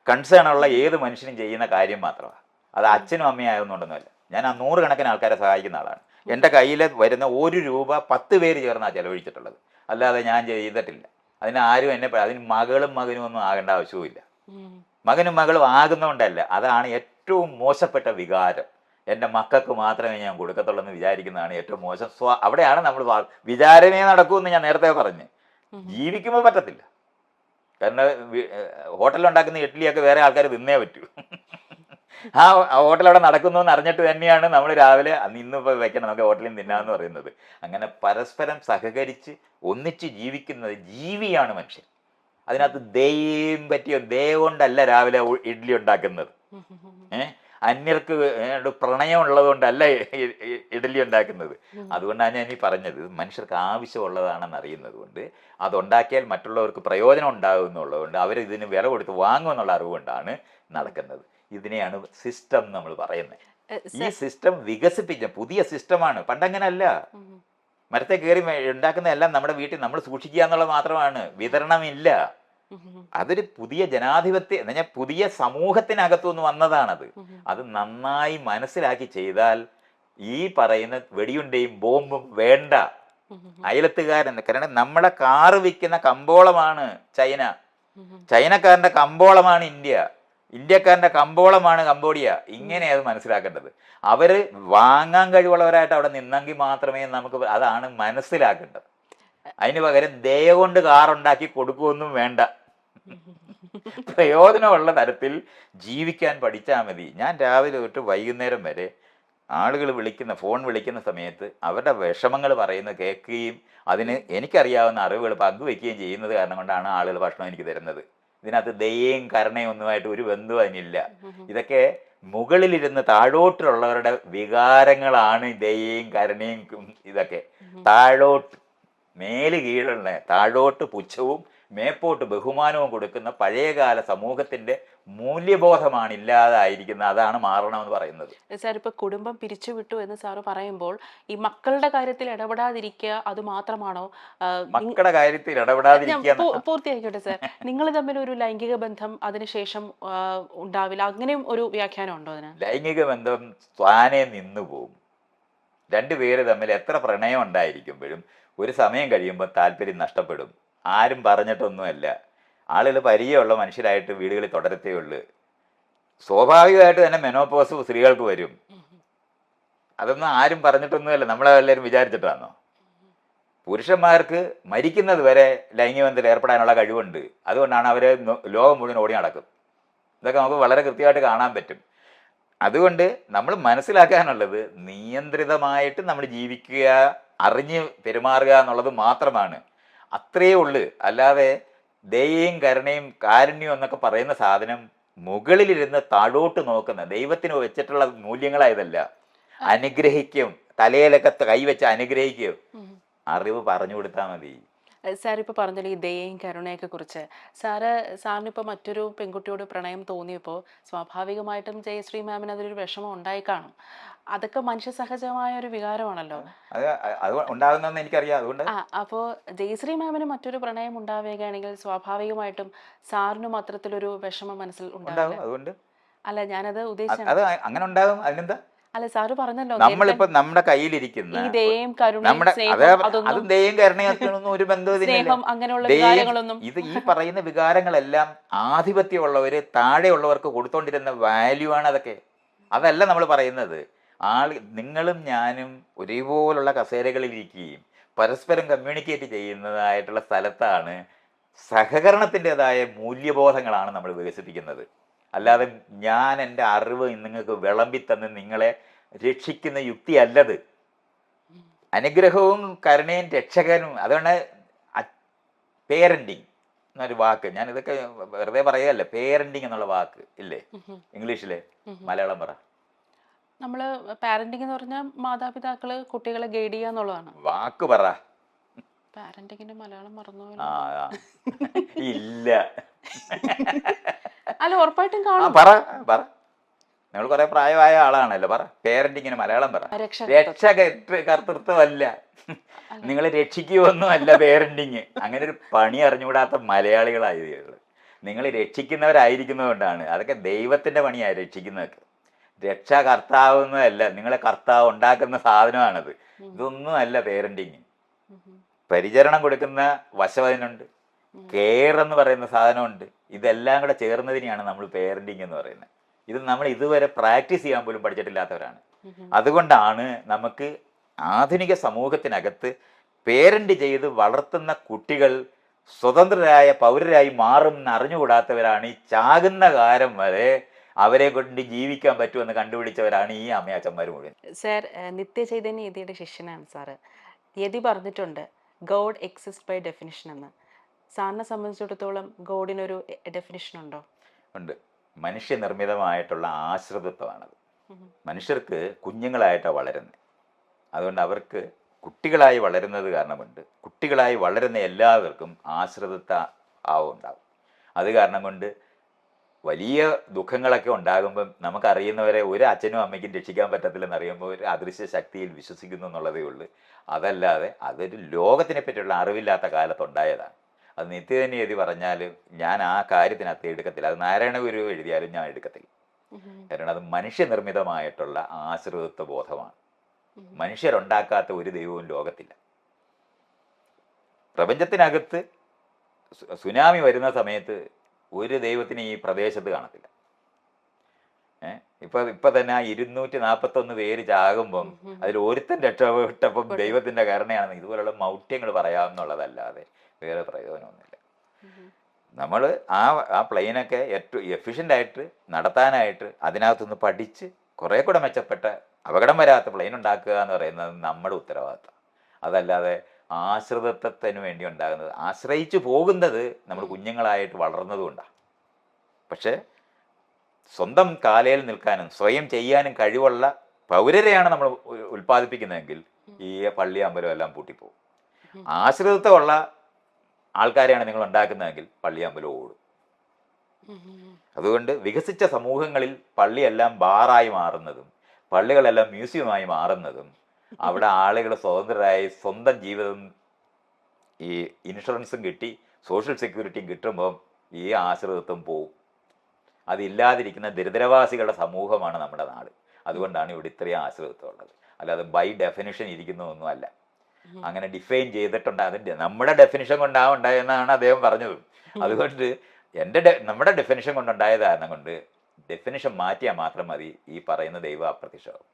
Speaker 1: കൺസേൺ ഉള്ള ഏത് മനുഷ്യനും ചെയ്യുന്ന കാര്യം മാത്രമാണ്. അത് അച്ഛനും അമ്മയും ആയതൊന്നുണ്ടെന്നല്ല. ഞാൻ ആ 100 കണക്കിന് ആൾക്കാരെ സഹായിക്കുന്ന ആളാണ്. എൻ്റെ കയ്യിൽ വരുന്ന 1 രൂപ 10 പേര് ചേർന്നാണ് ചെലവഴിച്ചിട്ടുള്ളത്, അല്ലാതെ ഞാൻ ചെയ്തിട്ടില്ല. അതിനാരും അതിന് മകളും മകനും ഒന്നും ആകേണ്ട ആവശ്യവുമില്ല. മകനും മകളും ആകുന്നതുകൊണ്ടല്ല, അതാണ് ഏറ്റവും മോശപ്പെട്ട വികാരം. എൻ്റെ മക്കൾക്ക് മാത്രമേ ഞാൻ കൊടുക്കത്തുള്ളൂ എന്ന് വിചാരിക്കുന്നതാണ് ഏറ്റവും മോശം. അവിടെയാണ് നമ്മൾ വിചാരമേ നടക്കുമെന്ന് ഞാൻ നേരത്തെ പറഞ്ഞ്. ജീവിക്കുമ്പോൾ പറ്റത്തില്ല. കാരണം ഹോട്ടലിലുണ്ടാക്കുന്ന ഇഡ്ഡലിയൊക്കെ വേറെ ആൾക്കാർ തിന്നേ പറ്റൂ. ആ ഹോട്ടൽ അവിടെ നടക്കുന്നു എന്ന് അറിഞ്ഞിട്ട് തന്നെയാണ് നമ്മൾ രാവിലെ ഇന്നിപ്പോൾ വെക്കണം നമുക്ക് ഹോട്ടലിൽ നിന്ന് തിന്നാന്ന് പറയുന്നത്. അങ്ങനെ പരസ്പരം സഹകരിച്ച് ഒന്നിച്ച് ജീവിക്കുന്നത്, ജീവിയാണ് മനുഷ്യൻ. അതിനകത്ത് ദയം പറ്റിയോ ദയ കൊണ്ടല്ല രാവിലെ ഇഡ്ഡലി ഉണ്ടാക്കുന്നത്. അന്യർക്ക് പ്രണയം ഉള്ളത് കൊണ്ടല്ല ഇഡ്ഡലി ഉണ്ടാക്കുന്നത്. അതുകൊണ്ടാണ് ഞാൻ ഈ പറഞ്ഞത്, മനുഷ്യർക്ക് ആവശ്യമുള്ളതാണെന്ന് അറിയുന്നത് കൊണ്ട് അതുണ്ടാക്കിയാൽ മറ്റുള്ളവർക്ക് പ്രയോജനം ഉണ്ടാകുമെന്നുള്ളത് കൊണ്ട് അവർ ഇതിന് വില കൊടുത്ത് വാങ്ങുമെന്നുള്ള അറിവുകൊണ്ടാണ് നടക്കുന്നത്. ഇതിനെയാണ് സിസ്റ്റം നമ്മൾ പറയുന്നത്. ഈ സിസ്റ്റം വികസിപ്പിച്ച പുതിയ സിസ്റ്റമാണ്. പണ്ടങ്ങനല്ല. മരത്തെ കയറി ഉണ്ടാക്കുന്നതെല്ലാം നമ്മുടെ വീട്ടിൽ നമ്മൾ സൂക്ഷിക്കുക എന്നുള്ളത് മാത്രമാണ്, വിതരണമില്ല. അതൊരു പുതിയ ജനാധിപത്യം എന്ന് പറഞ്ഞാൽ പുതിയ സമൂഹത്തിനകത്തുനിന്ന് വന്നതാണത്. അത് നന്നായി മനസ്സിലാക്കി ചെയ്താൽ ഈ പറയുന്ന വെടിയുണ്ടയും ബോംബും വേണ്ട. അയലത്തുകാരൻ, കാരണം നമ്മളെ കാറ് വിൽക്കുന്ന കമ്പോളമാണ് ചൈന, ചൈനക്കാരന്റെ കമ്പോളമാണ് ഇന്ത്യ, ഇന്ത്യക്കാരന്റെ കമ്പോളമാണ് കംബോഡിയ. ഇങ്ങനെയത് മനസ്സിലാക്കേണ്ടത്. അവര് വാങ്ങാൻ കഴിവുള്ളവരായിട്ട് അവിടെ നിന്നെങ്കിൽ മാത്രമേ നമുക്ക് അതാണ് മനസ്സിലാക്കേണ്ടത്. അതിന് പകരം ദയ കൊണ്ട് കാറുണ്ടാക്കി കൊടുക്കുകയൊന്നും വേണ്ട. പ്രയോജനമുള്ള തരത്തിൽ ജീവിക്കാൻ പഠിച്ചാൽ മതി. ഞാൻ രാവിലെ തൊട്ട് വൈകുന്നേരം വരെ ആളുകൾ ഫോൺ വിളിക്കുന്ന സമയത്ത് അവരുടെ വിഷമങ്ങൾ പറയുന്നത് കേൾക്കുകയും അതിന് എനിക്കറിയാവുന്ന അറിവുകൾ പങ്കുവെക്കുകയും ചെയ്യുന്നത് കാരണം കൊണ്ടാണ് ആളുകൾ ഭക്ഷണം എനിക്ക് തരുന്നത്. ഇതിനകത്ത് ദയയും കരുണയും ഒന്നുമായിട്ട് ഒരു ബന്ധവും അതിനില്ല. ഇതൊക്കെ മുകളിലിരുന്ന് താഴോട്ടുള്ളവരുടെ വികാരങ്ങളാണ് ദയയും കരുണയും. ഇതൊക്കെ താഴോട്ട് മേല് കീഴുള്ള താഴോട്ട് പുച്ഛവും മേപ്പോട്ട് ബഹുമാനവും കൊടുക്കുന്ന പഴയകാല സമൂഹത്തിന്റെ മൂല്യബോധമാണ് ഇല്ലാതായിരിക്കുന്നത്. അതാണ് മാറണമെന്ന് പറയുന്നത്.
Speaker 2: സാർ, ഇപ്പൊ കുടുംബം പിരിച്ചുവിട്ടു എന്ന് സാറ് പറയുമ്പോൾ ഈ മക്കളുടെ കാര്യത്തിൽ ഇടപെടാതിരിക്കുക അത് മാത്രമാണോ?
Speaker 1: മക്കളുടെ കാര്യത്തിൽ ഇടപെടാതിരിക്കുക
Speaker 2: പൂർത്തിയായിക്കോട്ടെ സാർ. നിങ്ങൾ തമ്മിൽ ഒരു ലൈംഗിക ബന്ധം അതിനുശേഷം ഉണ്ടാവില്ല, അങ്ങനെയും ഒരു വ്യാഖ്യാനം ഉണ്ടോ അതിന്?
Speaker 1: ലൈംഗിക ബന്ധം താനെ നിന്നു പോകും. രണ്ടുപേര് തമ്മിൽ എത്ര പ്രണയം ഉണ്ടായിരിക്കുമ്പോഴും ഒരു സമയം കഴിയുമ്പോൾ താല്പര്യം നഷ്ടപ്പെടും. ആരും പറഞ്ഞിട്ടൊന്നുമല്ല. ആളുകൾ പരിചയമുള്ള മനുഷ്യരായിട്ട് വീടുകളിൽ തുടരത്തേ ഉള്ളൂ. സ്വാഭാവികമായിട്ട് തന്നെ മെനോപോസ് സ്ത്രീകൾക്ക് വരും. അതൊന്നും ആരും പറഞ്ഞിട്ടൊന്നുമല്ല, നമ്മളെല്ലാവരും വിചാരിച്ചിട്ടാണോ? പുരുഷന്മാർക്ക് മരിക്കുന്നത് വരെ ലൈംഗിക ബന്ധത്തിൽ ഏർപ്പെടാനുള്ള കഴിവുണ്ട്. അതുകൊണ്ടാണ് അവർ ലോകം മുഴുവൻ ഓടി നടക്കും. ഇതൊക്കെ നമുക്ക് വളരെ കൃത്യമായിട്ട് കാണാൻ പറ്റും. അതുകൊണ്ട് നമ്മൾ മനസ്സിലാക്കാനുള്ളത് നിയന്ത്രിതമായിട്ട് നമ്മൾ ജീവിക്കുക, അറിഞ്ഞ് പെരുമാറുക എന്നുള്ളത് മാത്രമാണ്. അത്രയേ ഉള്ളു. അല്ലാതെ ദയയും കരുണയും കാരുണ്യവും എന്നൊക്കെ പറയുന്ന സാധനം മുകളിലിരുന്ന് താഴോട്ട് നോക്കുന്ന ദൈവത്തിന് വെച്ചിട്ടുള്ള മൂല്യങ്ങളായതല്ല. അനുഗ്രഹിക്കും, തലയിലൊക്കെ കൈവച്ച് അനുഗ്രഹിക്കും. അറിവ് പറഞ്ഞു കൊടുത്താൽ മതി.
Speaker 2: സാർ, ഇപ്പോൾ പറഞ്ഞല്ലോ ഈ ദയയും കരുണയൊക്കെ കുറിച്ച്. സാറിനിപ്പോൾ മറ്റൊരു പെൺകുട്ടിയോട് പ്രണയം തോന്നിയപ്പോൾ സ്വാഭാവികമായിട്ടും ജയശ്രീ മാമിന് അതൊരു വിഷമം ഉണ്ടായി കാണും. അതൊക്കെ മനുഷ്യ സഹജമായ ഒരു വികാരമാണല്ലോ.
Speaker 1: അത് ഉണ്ടാകുന്നെന്ന് എനിക്കറിയാം. അതുകൊണ്ട്
Speaker 2: അപ്പോൾ ജയശ്രീ മാമിന് മറ്റൊരു പ്രണയം ഉണ്ടാവുകയാണെങ്കിൽ സ്വാഭാവികമായിട്ടും സാറിനും അത്തരത്തിലൊരു വിഷമം മനസ്സിൽ ഉണ്ടാവും.
Speaker 1: അതുകൊണ്ട്
Speaker 2: അല്ല, ഞാനത് ഉദ്ദേശിച്ചത്
Speaker 1: അത് അങ്ങനെ ഉണ്ടാകും. അതിനെന്താ?
Speaker 2: അല്ല, സാറ് പറഞ്ഞല്ലോ
Speaker 1: നമ്മളിപ്പോ നമ്മുടെ കയ്യിലിരിക്കുന്ന
Speaker 2: ഈ ദയയും കരുണയും
Speaker 1: അതും ദയയും കരുണയൊന്നും ഒരു ബന്ധവും. ഇത് ഈ പറയുന്ന വികാരങ്ങളെല്ലാം ആധിപത്യമുള്ളവര് താഴെയുള്ളവർക്ക് കൊടുത്തോണ്ടിരുന്ന വാല്യൂ ആണ്. അതൊക്കെ അതല്ല നമ്മൾ പറയുന്നത്. നിങ്ങളും ഞാനും ഒരേപോലുള്ള കസേരകളിൽ ഇരിക്കുകയും പരസ്പരം കമ്മ്യൂണിക്കേറ്റ് ചെയ്യുന്നതായിട്ടുള്ള സ്ഥലത്താണ് സഹകരണത്തിൻ്റെതായ മൂല്യബോധങ്ങളാണ് നമ്മൾ വികസിപ്പിക്കുന്നത്. അല്ലാതെ ഞാൻ എൻ്റെ അറിവ് നിങ്ങൾക്ക് വിളമ്പിത്തന്ന് നിങ്ങളെ രക്ഷിക്കുന്ന യുക്തിയല്ലത്. അനുഗ്രഹവും കരുണയും രക്ഷകനും. അതുകൊണ്ട് പേരൻറ്റിങ് എന്നൊരു വാക്ക്, ഞാൻ ഇതൊക്കെ വെറുതെ പറയുകയല്ല, പേരൻറ്റിങ് എന്നുള്ള വാക്ക് ഇല്ലേ ഇംഗ്ലീഷിലെ, മലയാളം പറ.
Speaker 2: നമ്മൾ പാരന്റിംഗ് എന്ന് പറഞ്ഞാൽ മാതാപിതാക്കള് കുട്ടികളെ ഗൈഡ് ചെയ്യുക എന്നുള്ളതാണ്.
Speaker 1: വാക്ക് പറ.
Speaker 2: പാരന്റിങ്ങിന്റെ മലയാളം മറന്നു
Speaker 1: ആ ഇല്ല.
Speaker 2: അല്ല, ഉറപ്പായിട്ടും
Speaker 1: ആ
Speaker 2: കാണും.
Speaker 1: പറ പറ. നിങ്ങൾ കുറെ പ്രായമായ ആളാണല്ലോ, പറ. പേരന്റിങ്ങിന് മലയാളം പറ. രക്ഷകർത്തൃത്വമല്ല, നിങ്ങളെ രക്ഷിക്കുവൊന്നും അല്ല പേരന്റിങ്. അങ്ങനെ ഒരു പണി അറിഞ്ഞുകൂടാത്ത മലയാളികളായത്. നിങ്ങൾ രക്ഷിക്കുന്നവരായിരിക്കുന്നതുകൊണ്ടാണ്. അതൊക്കെ ദൈവത്തിന്റെ പണിയാണ് രക്ഷിക്കുന്നതൊക്കെ. രക്ഷാകർത്താവൊന്നുമല്ല, നിങ്ങളെ കർത്താവ് ഉണ്ടാക്കുന്ന സാധനമാണത്. ഇതൊന്നും അല്ല പേരന്റിങ്. പരിചരണം കൊടുക്കുന്ന വശം അതിനുണ്ട്, കെയർ എന്ന് പറയുന്ന സാധനമുണ്ട്. ഇതെല്ലാം കൂടെ ചേർന്നതിനെയാണ് നമ്മൾ പേരന്റിങ് എന്ന് പറയുന്നത്. ഇത് നമ്മൾ ഇതുവരെ പ്രാക്ടീസ് ചെയ്യാൻ പോലും പഠിച്ചിട്ടില്ലാത്തവരാണ്. അതുകൊണ്ടാണ് നമുക്ക് ആധുനിക സമൂഹത്തിനകത്ത് പേരന്റ് ചെയ്ത് വളർത്തുന്ന കുട്ടികൾ സ്വതന്ത്രരായ പൗരരായി മാറും എന്ന് അറിഞ്ഞുകൂടാത്തവരാണ്. ഈ ചാകുന്ന കാലം വരെ അവരെ കൊണ്ട് ജീവിക്കാൻ പറ്റുമെന്ന് കണ്ടുപിടിച്ചവരാണ് ഈ അമ്മയച്ചന്മാർ മുഴുവൻ.
Speaker 2: സാർ നിത്യചൈതന്യ യതിയുടെ ശിഷ്യനാണ് സാറ്. യതി പറഞ്ഞിട്ടുണ്ട് ഗോഡ് എക്സിസ്റ്റ് ബൈ ഡെഫിനിഷൻ എന്ന്. സാറിനെ സംബന്ധിച്ചിടത്തോളം ഗോഡിനൊരു ഡെഫിനിഷൻ ഉണ്ടോ?
Speaker 1: ഉണ്ട്. മനുഷ്യനിർമ്മിതമായിട്ടുള്ള ആശ്രിതത്വമാണത്. മനുഷ്യർക്ക് കുഞ്ഞുങ്ങളായിട്ടാണ് വളരുന്നത്. അതുകൊണ്ട് അവർക്ക് കുട്ടികളായി വളരുന്നത് കാരണമുണ്ട്. കുട്ടികളായി വളരുന്ന എല്ലാവർക്കും ആശ്രിതത്വ ഉണ്ടാവും. അത് കാരണം കൊണ്ട് വലിയ ദുഃഖങ്ങളൊക്കെ ഉണ്ടാകുമ്പം നമുക്കറിയുന്നവരെ ഒരു അച്ഛനും അമ്മയ്ക്കും രക്ഷിക്കാൻ പറ്റത്തില്ലെന്ന് അറിയുമ്പോൾ ഒരു അദൃശ്യ ശക്തിയിൽ വിശ്വസിക്കുന്നു എന്നുള്ളതേ ഉള്ളൂ. അതല്ലാതെ അതൊരു ലോകത്തിനെ പറ്റിയുള്ള അറിവില്ലാത്ത കാലത്തുണ്ടായതാണ്. അത് നിത്യതന്നെ എഴുതി പറഞ്ഞാലും ഞാൻ ആ കാര്യത്തിനകത്ത് എടുക്കത്തില്ല. അത് നാരായണ ഗുരു എഴുതിയാലും ഞാൻ എടുക്കത്തില്ല. കാരണം അത് മനുഷ്യനിർമ്മിതമായിട്ടുള്ള ആശ്രിതത്വ ബോധമാണ്. മനുഷ്യരുണ്ടാക്കാത്ത ഒരു ദൈവവും ലോകത്തില്ല. പ്രപഞ്ചത്തിനകത്ത് സുനാമി വരുന്ന സമയത്ത് ഒരു ദൈവത്തിന് ഈ പ്രദേശത്ത് കാണത്തില്ല. ഇപ്പൊ തന്നെ 241 പേര് ചാകുമ്പം അതിൽ ഒരുത്തൻ രക്ഷപ്പെട്ടപ്പം ദൈവത്തിന്റെ കരുണയാണ്. ഇതുപോലുള്ള മൗഢ്യങ്ങൾ പറയാമെന്നുള്ളതല്ലാതെ വേറെ പ്രയോജനമൊന്നുമില്ല. നമ്മൾ ആ പ്ലെയിനൊക്കെ ഏറ്റവും എഫിഷ്യൻ്റായിട്ട് നടത്താനായിട്ട് അതിനകത്തുനിന്ന് പഠിച്ച് കുറേ കൂടെ മെച്ചപ്പെട്ട അപകടം വരാത്ത പ്ലെയിൻ ഉണ്ടാക്കുക എന്ന് പറയുന്നത് നമ്മുടെ ഉത്തരവാദിത്തം. അതല്ലാതെ ആശ്രിതത്വത്തിന് വേണ്ടി ഉണ്ടാകുന്നത്, ആശ്രയിച്ചു പോകുന്നത് നമ്മൾ കുഞ്ഞുങ്ങളായിട്ട് വളർന്നതുകൊണ്ടാണ്. പക്ഷെ സ്വന്തം കാലയിൽ നിൽക്കാനും സ്വയം ചെയ്യാനും കഴിവുള്ള പൗരരെയാണ് നമ്മൾ ഉൽപ്പാദിപ്പിക്കുന്നതെങ്കിൽ ഈ പള്ളി അമ്പലം എല്ലാം പൂട്ടിപ്പോകും. ആശ്രിതത്വമുള്ള ആൾക്കാരെയാണ് നിങ്ങൾ ഉണ്ടാക്കുന്നതെങ്കിൽ പള്ളി അമ്പലം ഓടും. അതുകൊണ്ട് വികസിച്ച സമൂഹങ്ങളിൽ പള്ളിയെല്ലാം ബാറായി മാറുന്നതും പള്ളികളെല്ലാം മ്യൂസിയമായി മാറുന്നതും അവിടെ ആളുകൾ സ്വതന്ത്രരായി സ്വന്തം ജീവിതം ഈ ഇൻഷുറൻസും കിട്ടി സോഷ്യൽ സെക്യൂരിറ്റിയും കിട്ടുമ്പം ഈ ആശ്രിതത്വം പോവും. അതില്ലാതിരിക്കുന്ന ദരിദ്രവാസികളുടെ സമൂഹമാണ് നമ്മുടെ നാട്. അതുകൊണ്ടാണ് ഇവിടെ ഇത്രയും ആശ്രിതത്വം ഉള്ളത്. അല്ലാതെ ബൈ ഡെഫിനിഷൻ ഇരിക്കുന്നതൊന്നും അല്ല. അങ്ങനെ ഡിഫൈൻ ചെയ്തിട്ടുണ്ട്. അതിൻ്റെ നമ്മുടെ ഡെഫിനിഷൻ കൊണ്ടാവുണ്ടായെന്നാണ് അദ്ദേഹം പറഞ്ഞത്. അതുകൊണ്ട് നമ്മുടെ ഡെഫിനിഷൻ കൊണ്ടുണ്ടായത് കാരണം കൊണ്ട് ഡെഫിനിഷൻ മാറ്റിയാൽ മാത്രം മതി ഈ പറയുന്ന ദൈവം അപ്രത്യക്ഷമാകും.